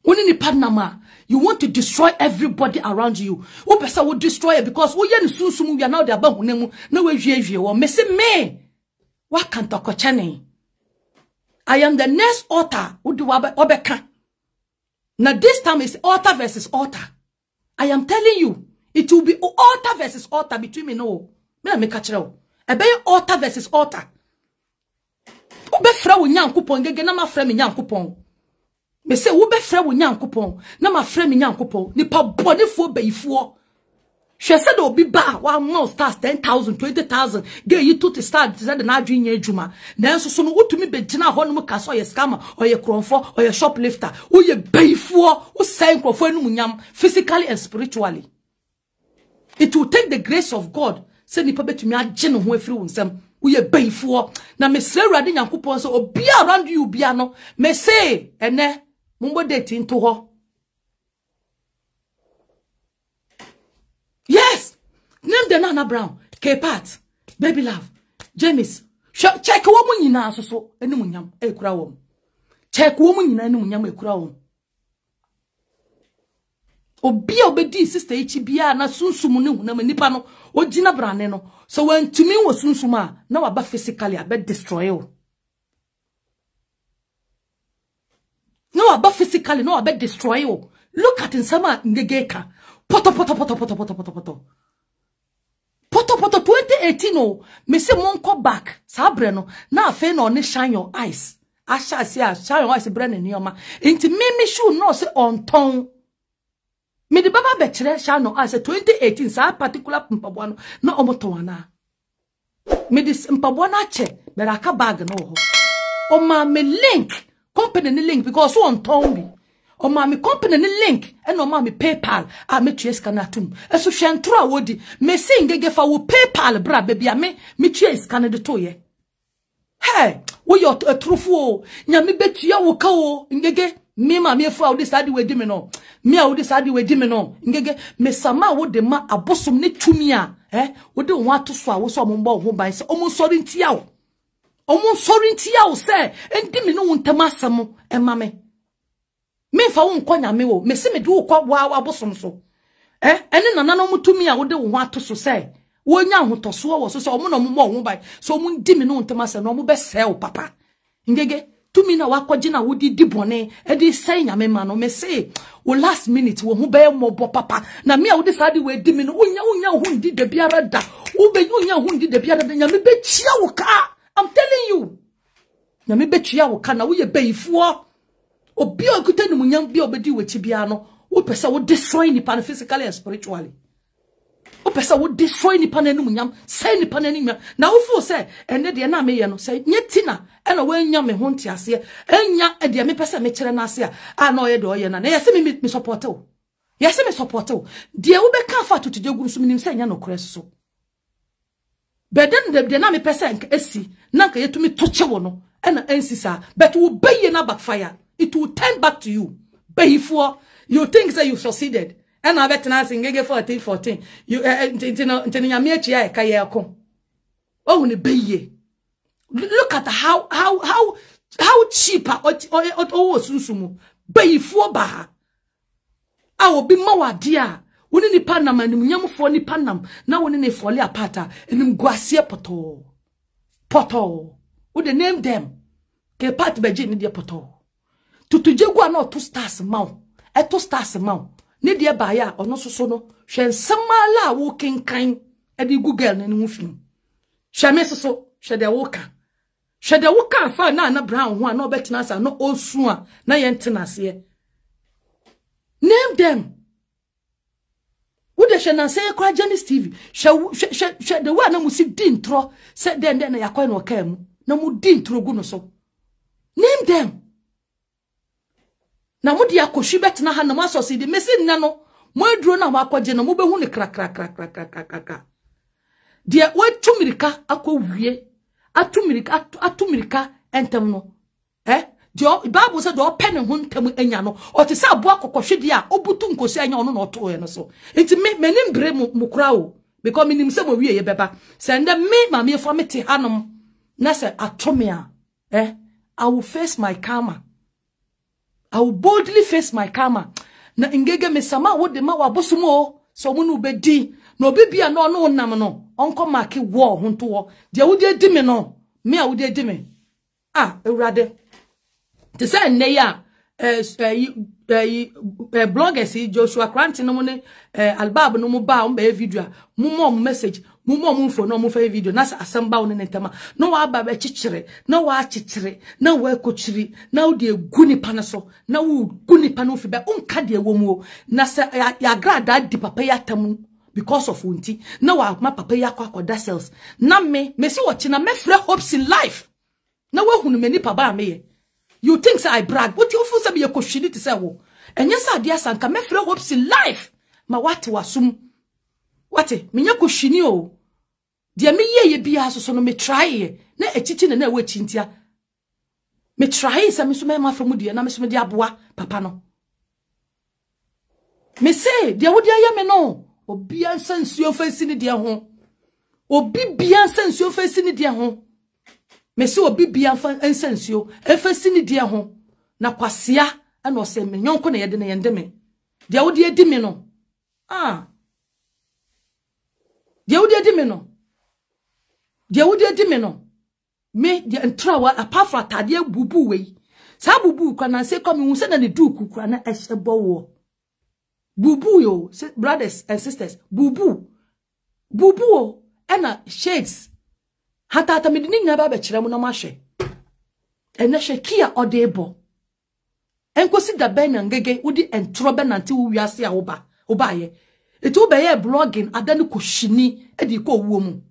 woni ni panama. You want to destroy everybody around you. Who person will destroy it because we are sunsum we are now the aba hunemu na we hwie wo me say me what can talk chane. I am the next author who do obeka. Now this time is author versus author. I am telling you it will be author versus author between me no. Me make catch you. E be author versus author. Obe fra wo nyankopon gege na ma fra me nyankopon. Me say wo be fra wo nyankopon na ma fra me nyankopon nipa bonefo beifo hwe se do obi ba wa mo stars 10,000 20,000 ge yi to start ze na adwenya adwuma na nso so no wotumi be gina ho no mu ka so ye scammer or ye kronfo or ye shoplifter wo ye beifo wo sai krofo anu nyam physically and spiritually. It will take the grace of God say nipa betumi agye no ho afiri wo nsam wo ye beifo na me sre urade nyankopon so obi around you bia no me say ene Mumbo dating to her. Yes. Name the Nana Brown. K-Pat. Baby Love. James. Check woman in our so. Any munyam. A crown. Check woman in any munyam. A crown. Obi obedi sister Hbia na sunsumunu na manipano. O Gina Braneno. So when to me was sunsuma. Now about physically I bet destroy you. No, about physically, no, about destroy you. Look at in summer ngegeka. Poto 2018 oh. Me say monko back. Sabreno. Na fe no ne shine your eyes. Asha say shine your eyes brand in your ma. Inti me should no say on tongue. Me the baba betchere shine your eyes 2018 sa particular mpabuano na omotowana. Me this mpabuana che beraka bag no ho. O ma me link company ni link because so on tombi o ma me company ni link and o ma me PayPal a me tue scanner tum eso hwentro a wodi me say ngege fa wo PayPal bra baby a me tue scanner de to ye hey wo yo trufu nya me betua wo ka wo ngege me ma me fa wo de sadi we di me no me a wo de sadi we di me no ngege me sama wo de ma abosom ne tumi a wo de wo atoso a wo so mo mba wo ban se o mo sori ntia wo omo sorry ntia wo se endi me no ntama asem emame me fa wo nkonya me wo me se me de wo kwa wa abosom so ene nana no mutumi a wo de wo ato so se wo nya hotoso wo so omo no mo wo bai so omo ndi me no ntama asem no omo be se wo papa ngege tumi na wakwaje na wo di bone e di sai nyame ma no me se wo last minute wo hu be mo bo papa na me a wo de sade we di me no unya hu ndi de biara da wo be unya hu ndi de biara da nyame be chia wo ka. I'm telling you. Na me betua wo kana wo ye beifuo. Obi okuta ni munyam bia obedi wechi bia no. Wo pesa wo destroy ni pan physically and spiritually. Wo pesa wo destroy ni pan enu munyam, say ni pan enu. Na wo fo say ene de na me ye no say nyetina e na wo anya me ho ntiase. Enya e de me pesa me kire na ase a na oye de oye na. Na yese me support wo. Yese me support wo. De wo be ka fa to guru so minim say nya no kore so. Beden de na me pesa enka esi nanka yetumi toche wo no ena ensisa but will be na backfire. It will turn back to you. Before you think that you succeeded and I bet na singege 14 you ntenya me achia e kaye akon oh ne beye. Look at how cheap o sunsumu before ba a obi mawade a woni ni panam anim nyamfo ni panam na woni ne fole apata enim guasie poto wo the name them ke part beje ni de poto tutujegu na to stars maw to stars maw ni de ba ya ono soso no hwe nsamala wo kenkan edi Google na ni film hweme so hwede woka fa na Brown ho na obetina asa no osu a na ye ntenase name them Ude shena say kwa Janice TV she the one na musi din tro say den na yakwa na oka mu na mu din tro gu no so name them na mu dia kohwi betina ha na masosi de mesi nna no mo aduro na makwaje na mu behu ne kra dia we tumirika akwawie atumirika entem no Dio Bible said do pen ho ntam anya no o te sa abo akokohwede a obutu nkosi anya ono na oto ye no so enti me nim bre mu kura o because me nim se mo wie ye beba send me ma me fo me te hanom na se atome a I will face my karma. I will boldly face my karma. Na ingege me sama wo de ma wa bosumo so mo no bedi na obi bia no nam no onko make wo ho nto wo de wo de di me no me a wo de di me ewrade to say neya bloggers Joshua Grant no ne albab no mo ba be video mo message mo phone no mo fa video na asamba wo ne ntama no wa ba be chichire na wa chichire na wa kochiri na wo de gu nipa na so na wo gu nipa no fi be unka de wo mu na se ya grada di papa ya tamu because of unti na wa ma papa ya kwakoda cells na me si wo chi na me free hopes in life na wa hunu me nipa ba me ye. You think say I brag? What you feel say be koshini to say wo? Enye sa dia sanka me free hopes in life. Ma wate wasum. Wate, me nya koshini o. Dia me ye bia so no me try ye. Na echichi na we chintia. Me try say me so me ma from dia na me so me dia aboa papa no. Me say dia wo dia ye me no. Obi ansansuo fansi ni dia ho. Obi bia ansansuo fansi ni dia ho. Me se obi bia ensansuo efasi ni dia ho na kwasea ana o se me nyonko na yede na yende me dia wo dia di me no dia wo dia di me no dia wo dia di me no me dia entrawa apart from atade bubu we sa bubu kwa na se come hu se na ne du kukura na ehebo wo bubu yo brothers and sisters bubu o ena shades hata medini nya ba kire mu na mahwe ene hwekia odebo enkosi da ben ngege udi entro be nante wo wiase a wo ba ye etu be ye blogging adani ko hwini edi ko wo mu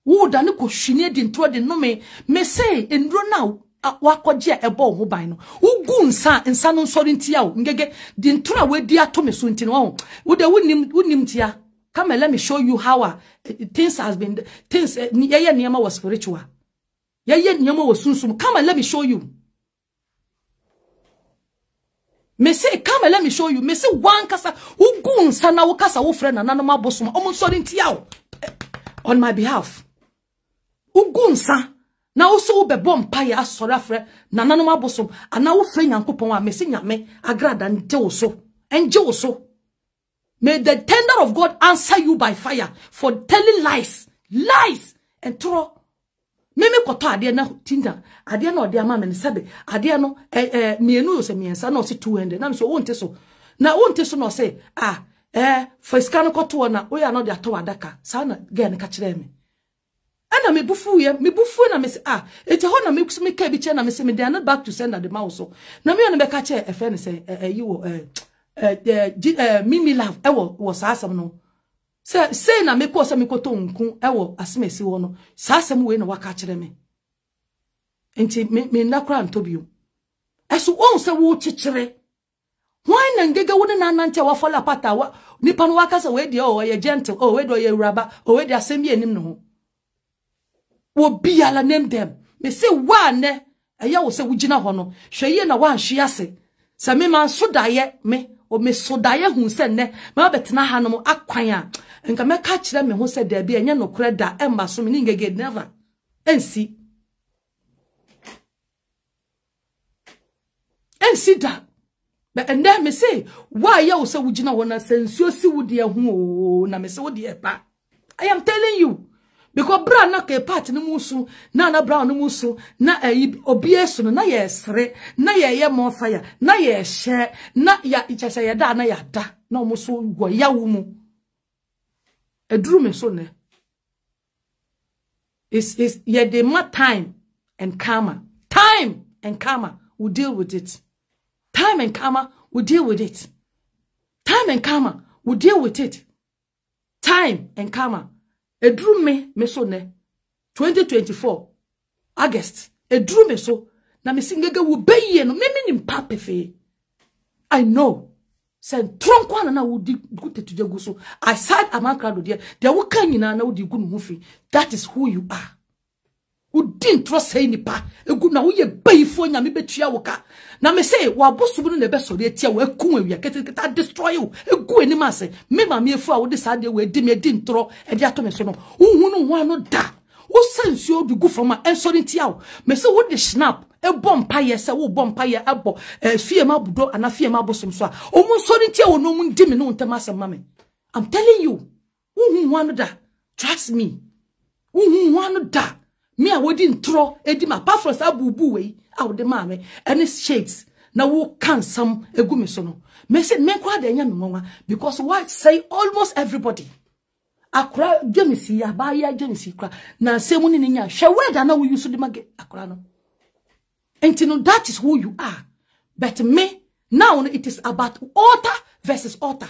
wo da ne ko hwini edi ntro de no me say endro na wakogye ebo ho ban no ugu nsa no nsori ntia wo ngege di ntro a wedi atome so nti no wo de wonim tia. Come and let me show you how things has been niyama was spiritual. Niyama was sunsum. Come and let me show you. Me say come and let me show you. Me say one kasa ugun sana ukasa wo friend na no mabosum. Omo sorry ntia on my behalf. Ugun sa na wo so be bompa ya sorry friend na no mabosum. Ana wo friend Nyankopon wa me say nyame agrada nte wo so. Enje wo so. May the tender of God answer you by fire for telling lies. Lies. And throw. Meme koto ade na tinda. Ade na ode ama me sebe. Ade no mienu yo se miensa na o se 200. Na so wonte so. Na wonte so no se for iska no koto na o ya no de ato adaka. Sa na ge ne ka kire me. Ana me bufu na me se eti ho na me kusu me ka bi che na me se me dey not back to send at the mouse so. Na me no be ka che efe ne se you Mimi love was awesome no say na me ko me koto nku asemesi wo no sa asem we na waka kire me enti me na kra ntobio eso on se wo chichire why na ngege wo na nante wa follow pata wa nipa no waka se we de ye gentle we do ye raba we de asem ye nim no ho wo biala name them me say wa ne eya wo se wo gina ho no hweye na wa nhwe ase se me man so daye me o me sodaye hu se ne ma betena ha no mo akwan a nka me ka kire me hu se da bia enye no kreda emba so me ni ngege never ensi da but and then me say why you say wugina wona sensuo si wudi hu na me say wudi epa I am telling you because bra na ke part ni musu na bra no musu na obi esu na ye sere na ye mo fire na ye hye na ya ichese ye da na ya da na musu go ya wu mu Edru me so ne. Is yeah the more time and karma. Time and karma will deal with it. Time and karma will deal with it. Time and karma will deal with it. Time and karma. Edru me so ne. 2024 August. Edru me so. Na me singege will be ye no. Me nimpa fe. I know. Send tronkwana na wudi gute tuje guso. I said amakrado there. There will can na wudi gunu mufi. That is who you are. Udin trust say nipa. Egu na uye bayifo nya me betua woka. Na me say wa bosu bunu ne beso de tia wa ku awia keta destroy you. Egu enima say me ma me efu a wo de sade we di me di ntro e di ato me so no. Uhunu ho ano da. Wo sense you du gu from a ensori tia wo. Me say wo de snap e bompa ye se wo bompa ye abo fie ma budo ana fie ma bosom so a omun sori tia wo no mun di me no ntama asem ma me. I'm telling you. Uhunu ho ano da. Trust me. Uhunu ho ano da. Me a wodi ntro edi ma apart from bubu we a wodi ma me any shades na wo can some egu me so no me say me kwa da nya me nwa because what say almost everybody akra gemisi ya ba ya gemisi kra na say mu ni nya hwe weda na wo use di mage akra no enti no that is who you are but me now it is about altar versus altar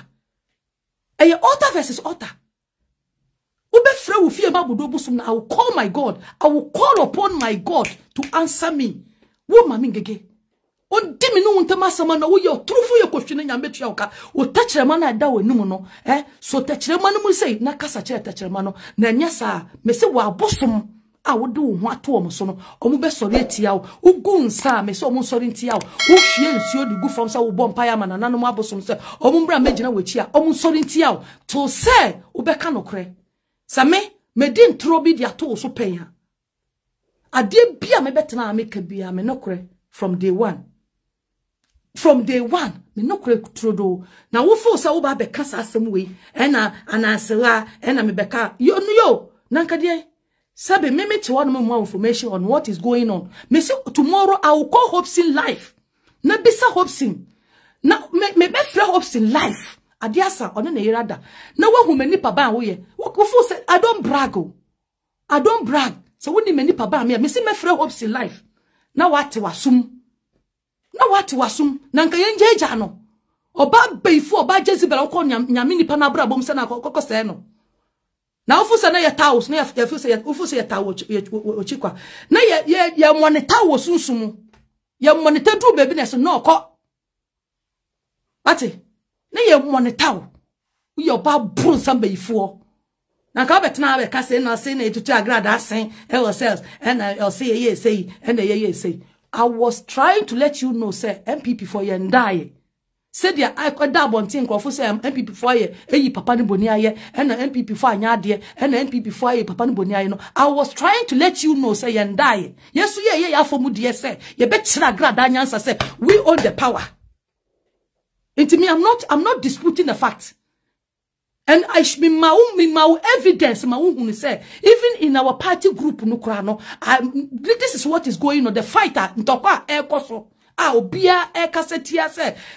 altar versus altar. I will call my God. I will call upon my God to answer me. Wo mami ngege. On dimi no untama sama na wo ye trufu ye kwhwene nya metua oka. Wo tachrema na da wonum no. So tachrema no mu sei na kasa kire tachrema no. Na nya sa me se wo abosom a wo de wo ho ato om so no. Omu be sori atia wo. Ugu nsa me se omu sori ntia wo. Wo hwie nsuo de gu fam sa wo bompa ya mana nanom abosom se omu bra megina wachi a omu sori ntia wo. To say wo be ka nokre. Same me din trobi dia to so penya ade bia me betena ameka bia me nokre from day one me nokre trodo na wo fo sa wo ba be kasa asem we ena anasewa ena me beka yo nanka de sabe me te one more information on what is going on me say tomorrow I will call Hopsin life na bisa Hopsin na me be free Hopsin life adiasa ono na irada na wahu manipa ba wo ye wo say I don't brag so woni manipa ba me say me free hopes in life na wate wasum na nka yenjeja no oba beifo oba Jezebel ko nyame nipa na bra bom se na kokose no na ofu se na ye taus na ye ofu se ye tawo ochikwa na ye monitor wo sunsumu ye monitor du baby na so no ko ate na ye monitor wo ba bron samba ifo na ka betena be ka say na say na etutu agrada asen ourselves and I'll say ye say and ye say I was trying to let you know say MPP for ye ndai said ya I could da bontin krofo say MPP for ye eyi papa ni boni aye and MPP for anya ade and MPP for ye papa ni boni aye no I was trying to let you know say ye ndai yesu ye ya fomu de say ye be kira agrada anyansa say we own the power. Into me, I'm not disputing the fact. And I should be my evidence, my own say, even in our party group, this is what is going on. The fighter,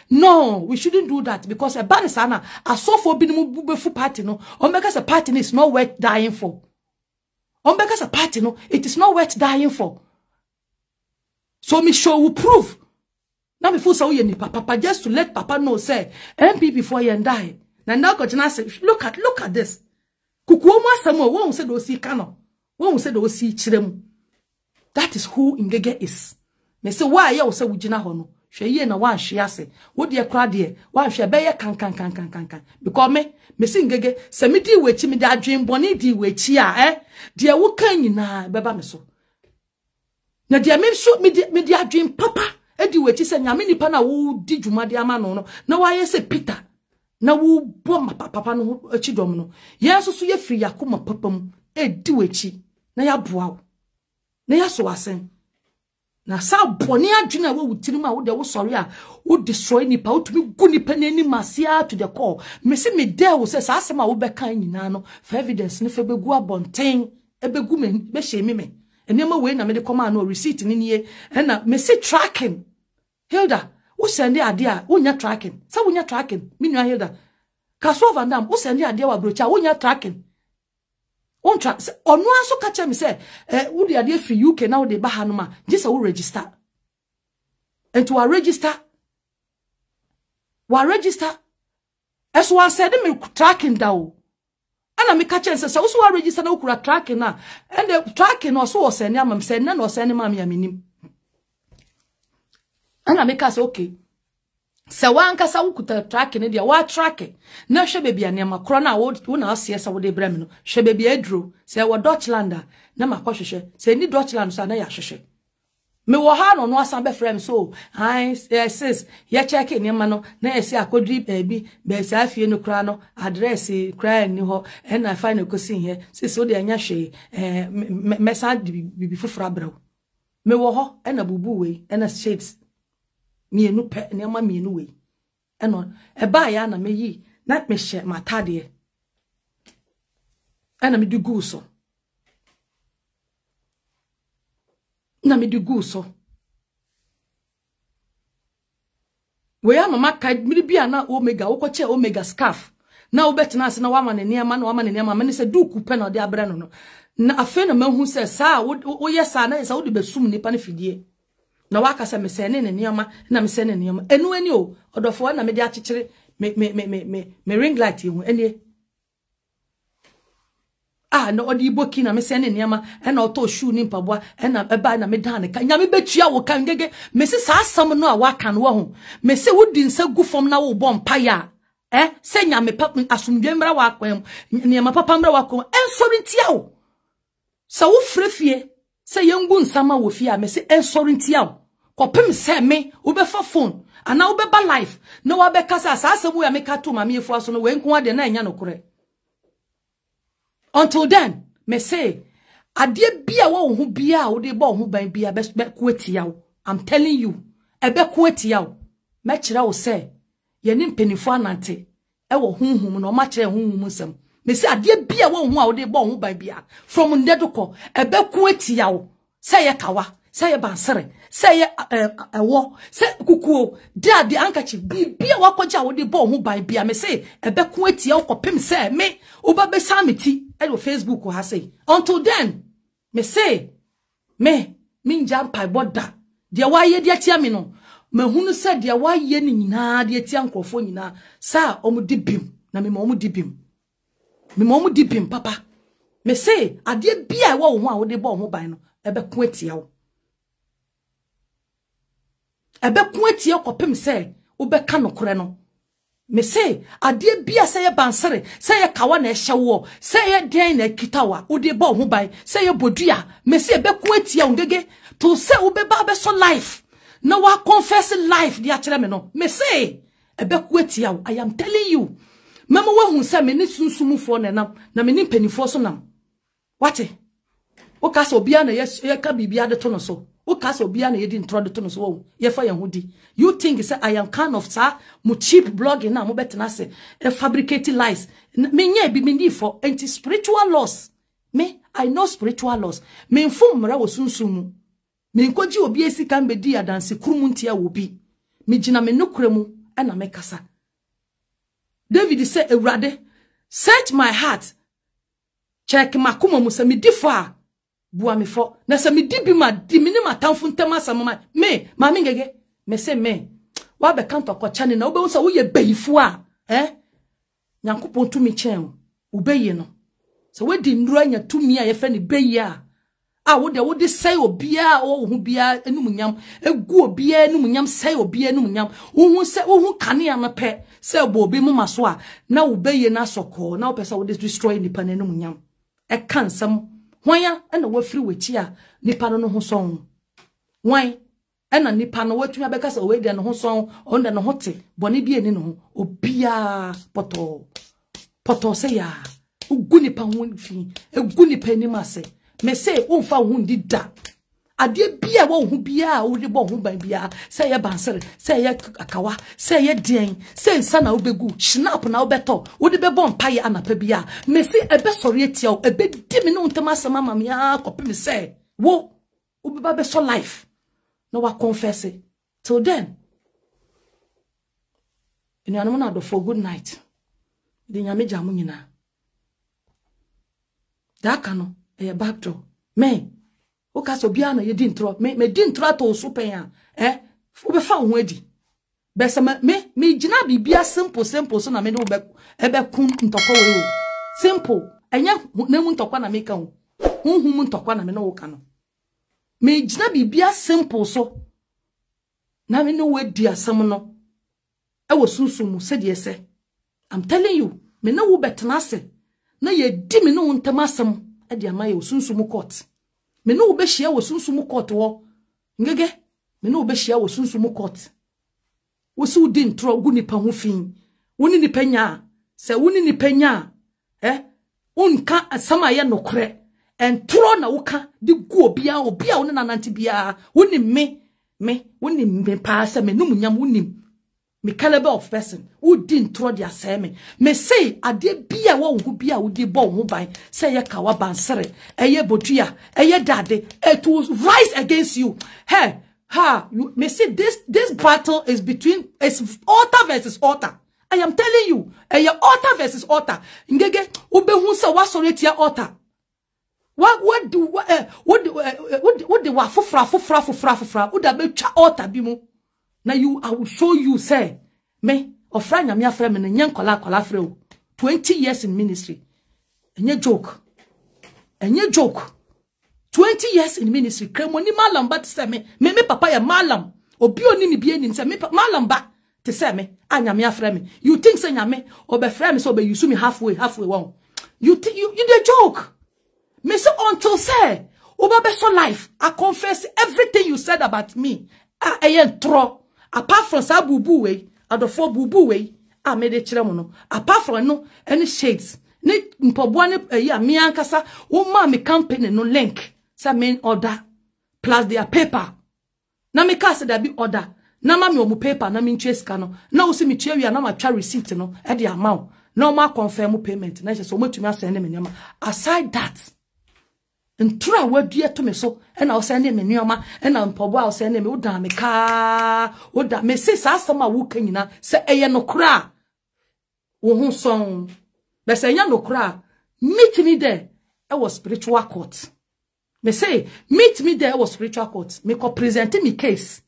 no, we shouldn't do that because a banisana, a so for being party, no, or because a party is not worth dying for. Or because a party, no, it is not worth dying for. So me show will prove. Now before so ye ni papa just to let papa know say MP before you and die. Now go to say look at this. Kukuomu asamo won say do si kano. Won say do si chirem. That is who Ngege is. Me say why ye wo say wugina ho no. Hwe ye na wan hwe ase. Wo de kra de wan hwe be ye kan. Because me say Ngege se me di wechi me da adwen boni di wechi a de wo kan nyina beba me so. Na de me so me di adwen papa edi wechi se nyame nipa na wo di dwumade ama no na wa ye se Peter na wo bo ma papa no achi dom no yeso so ye firi yakoma papa mu edi wechi na ya boa wo na ya so asen na sa boni adwena wo wutiri ma wo de wo sori a wo destroy nipa wo tumi gu nipa nani masia to the core me se me there wo se sa asema wo be kan nyina no for evidence ne fe begu abonten ebegu me be hye me enema we na me de koma no receipt ni nie na me say tracking Hilda wo send ade a wo nya tracking sa wo nya tracking me nua Hilda Kaso Van Dam wo send ade wa brocha wo nya tracking on tra ono aso ka che me say wo de ade free UK na wo de ba ha no ma just wo register and to register as one said me tracking down ana me ka che say wo register na wo kura tracking na and the tracking no so wo send am say na no send ma me aminim ana me ka say okay se wanka sa wukuta tracking ne dia wa tracking na hwe bebia ne makro na wo na asie sa wo de brem no hwe bebia adro se wo Dutchlander na makwahwehwe se ni Dutchland so na ya hwehwe me wo ha no asan be frem so sis ya check ne ma no na esi akodri bi be se afie no kra no address kra ni ho e na fa na kosi here sis wo de anya hwe mesa bibi fufura braw me wo ho e na bubu we e na shades mienu pe ne ma mienu we eno e ba ya na meyi na me hye matade ena me di guso na me di guso we ya mama ka mi bia na omega wo koche omega scarf na wo betina ase na wa ma ne niam ma ne se duku pe na de abre no na afe na mahu se sa wo yesa na esa wo de besum nipa ne fidie na waka se me se ne niam na me se ne niam enu ani o odofo na me de akekere me ring light hu eni na odi boki na me se ne niam na oto shoe ni mpaboa na eba na me dan ka nya me betua wo kan gege me se sa asam no a waka no ho me se wodi nsa gu fom na wo bom paya se nya me pap asumdwe mra wa kwam niam papa mra wa kwam ensori ntia wo sa wo frefie se yengu nsama wo fie a me se ensori ntia wo kopem se me wo be fa phone ana wo be ba life na wo be kasa sa asem wo ya me ka to ma me efu aso no we nko ade na anya no kore. Until then, me say, adie bia wo hu bia wo de bo hu ban bia be kuetia wo. I'm telling you, ebe kuetia wo. Me kire wo say, ye ni mpenifo anante, e wo hunhum no ma kire hunhum nsem. Me say adie bia wo hu a wo de bo hu ban bia from ndedoko, ebe kuetia wo. Say ye kawa, say ye bansere, say ye ewo, say kukuo, de ankachi bia wakoja wo de bo hu ban bia me say ebe kuetia wo kopem say me oba be samiti Edo Facebook ha say. Until then, me say, me jam pai boda. Dia wa ye dia tia me no. Me hunu say dia wa ye ni nyina dia tia nkrofo nyina. Sa omu dibim na me omu dibim. Me omu dibim papa. Me say ade bia wa wo ho a wo de bo ho ban no ebe ko atia wo. Ebe ko atia kopem say wo be ka no kore no. Me say adie bia say bansere say kawa na ehyewo say den na kitawa wo de bo ho ban say bodua me say be ko atia ngege to say wo be ba be so life na wa confess life dia kire me no me say ebe ko atia wo. I am telling you mama wa hu say me ni sunsumufo na nam na me ni mpanifo so nam wate wo ka so bia na ye ka bibia de to no so Ukasa obia na yedi intro de to no so ye fa yehudi. You think say I am kind of sir mu cheap blogging na mo betina say fabricating lies. Me nya bi me need for anti spiritual loss. Me I know spiritual loss. Me mfum mra wo sunsumu. Me nkoji obi esika mbedi adanse kurumu ntia wo bi. Me gina me nokremu na me kasa. David say Ewrade search my heart. Check makuma mu say me differ. Bua me fo na se me dibi ma di minima tamfu ntama samama me ma me ngege me se me wa be kanto kocha ne na obe so wo ye beyifu a nyankopon tumi chen wo beye no so we di nduru anya tumi a ye fa ne beyi a wo de sei obia wo hu bia enum nyam egu obia enum nyam sei obia enum nyam wo hu kane a mepe se bo obi mu maso a na wo beye na soko na wo pesa wo destroy nipa na enum nyam e kan sam Wanya ena wafiri wechi a nipa no ho son. Wan ena nipa no watumi abeka se we de no ho son onda no hote bone bia ni no obia poto se ya ugu nipa ho fi egu nipa ni mase me se wonfa ho ndi da ade bia wo ho bia wo de bo ho ban bia se ye bansere se ye akawa se ye den se nsa na obegu snap na obeto wo de be bon paye anapa bia me se ebe sori etia o ebe di me no ntama sama mama ya kopim se wo be ba be so life no wa confess it. Till then inu anamo na do for good night de nyame jamu nyina that cano a backdoor me oka so bia na ye di ntro me di ntro to so pen a wo be fa ho adi be se me gina bibia simple so na me no be kun ntokwa we o simple enya na mu ntokwa na me ka ho mu ntokwa na me no wo ka no me gina bibia simple so na me no we di asem no e wo sunsumu se de se I'm telling you me no wo betena se na ye di me no ntem asem e de amaye wo sunsumu court me no be hia wo sunsumu court wo ngege me no be hia wo sunsumu court wo su di ntro gu nipa ho fin woni nipa nya se woni nipa nya unka asama ye nokre entro na woka di gu obia woni nanante bia woni me woni me pa se me num nyam woni me caliber of person who didn't throw their semi. Me say, I did be a one who be a would be born who by say a kawabansere, a ye botia, a ye daddy, it will rise against you. Hey, you may see this battle is between it's altar versus altar. I am telling you, a ye altar versus altar. Ngege, ube hunsa wasoretia altar. What do fufra, would have been altar bimu. Now I will show you, say, me, or friend, I'm your friend, and young kola freo. 20 years in ministry. And your joke. 20 years in ministry. Kremoni malam ba to say me papa ya malam. Obi oni ni bien say me malam ba to say me. Anyam your friend. You think say nyame or be friend so be you sue me halfway one. You the joke. Me so until say, Oba beso life. I confess everything you said about me. I throw. Apart from sa bubu way, or the 4 bubu way, I made a chiramono. Apart from no any shades. Ne mpobwane ya mi ankasa wo me campaign no link. Sa main order plus their paper. Na me ka se da bi order. Na ma me omu paper na me nchese ka no. Na wo se me twa wi na ma twa receipt no e de amount. Na ma confirm payment. Na so motumi asend me nyama. Aside that, ntura wadue to me so and I send me nyoma and I mpobo I send me woda me ka woda me se sa asama wo ka nyina se eye no kra wo hu son be se enya no kra meet me there it was spiritual court me say meet me there it was spiritual court me ko present me case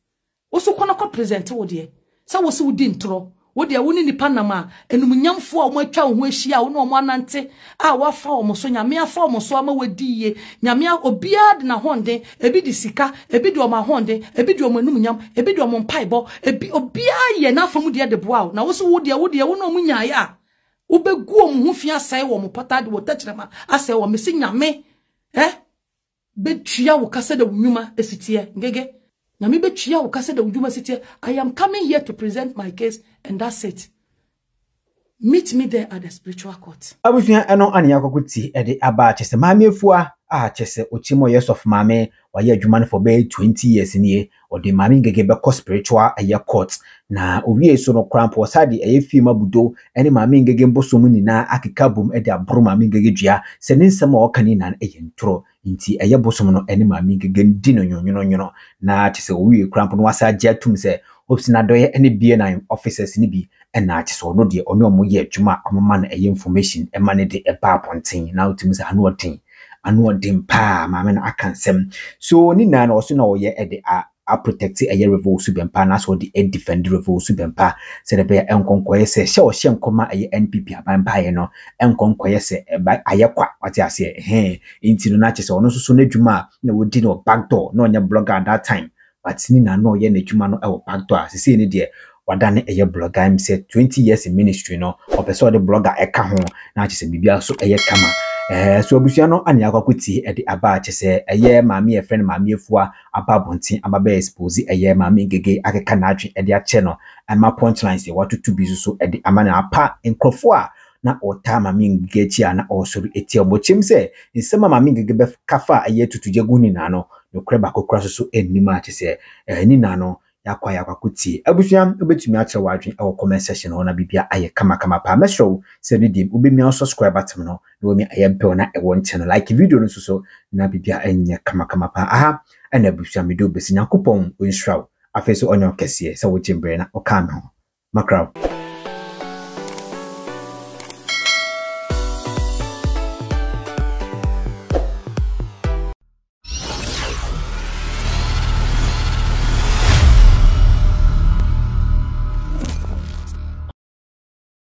wo so kono ko present wo de sa wo se wo di ntro wo de wo ni nipa nama enumunyamfo a mo atwa ho ahia wo no mo anante a wafa wo so nyame afa wo so ama wadiye nyame obia de na honde ebi di sika ebi di o ma honde ebi di o ma enumunyam ebi di o mo mpaibo ebi obia ye na afa mu de boa na wo so wo de wo no mo nyaye a wo begu o mo ho fia sai wo mo pata de wo tachirema asai wo me si nyame betua wo kasa de wunuma esitie ngege nyame betua wo kasa de wunuma esitie. I am coming here to present my case and that's it. Meet me there at the spiritual court.
Abusuya eno ane yakokuti e de aba chese maamefua a chese ochimo yes of maame waye adwuma for be 20 years nie o de maame ngege be spiritual eye court na owie so no cramp wasade eye fie mabudo ene maame ngege mbosom nina akeka bom e de abro maame ngege dua se ne nsem a okani na eye ntro nti eye bosom no ene maame ngege ndi no nyono na chese owie cramp no wasa atum se opsina doye ene BNI officers ni bi ena chese ono de ono omo ye adwuma omoma na eye information e mane de e ba ponten na otum se anu odin pa maame na akansem so ni na also na oye e de a protect a year revolt subempa na so the defend revolt subempa se de be enkonkoye se hye o hye nkoma aye NPP abampa ye no enkonkoye se ayekwa wati ase inti no na chese ono so na dwuma na wodi no backdoor no nya blogger at that time but ni na no ye na dwuma no e wo backdoor se ni de wadane eye blogger im say 20 years in ministry no opeso de blogger eka ho na chese bibia so eye kama so abusia no ane akwakuti e de aba chese eye maami e friend maami efua ababontin ababa expose eye maami ngege akeka na adwe e de ache no ama punchlines e watutu bizu so e de amana apa enkrofo a na ota maami ngege chi ana osori eti obochim se nsema maami ngege be kafa eye tutuje guni na no nokreba kokura so enima chese ni na no yakwakuti abusuya obetumi ache wadwen e comment section ho na bibia aye kama pa mesro se ne dim obemi subscribe button no na omi aye pe na e won channel like video no so na bibia enye kama pa aha ana abusuya medo besi yakopon onhraw afeso onyo kese se wo jembre na o kan ho makraw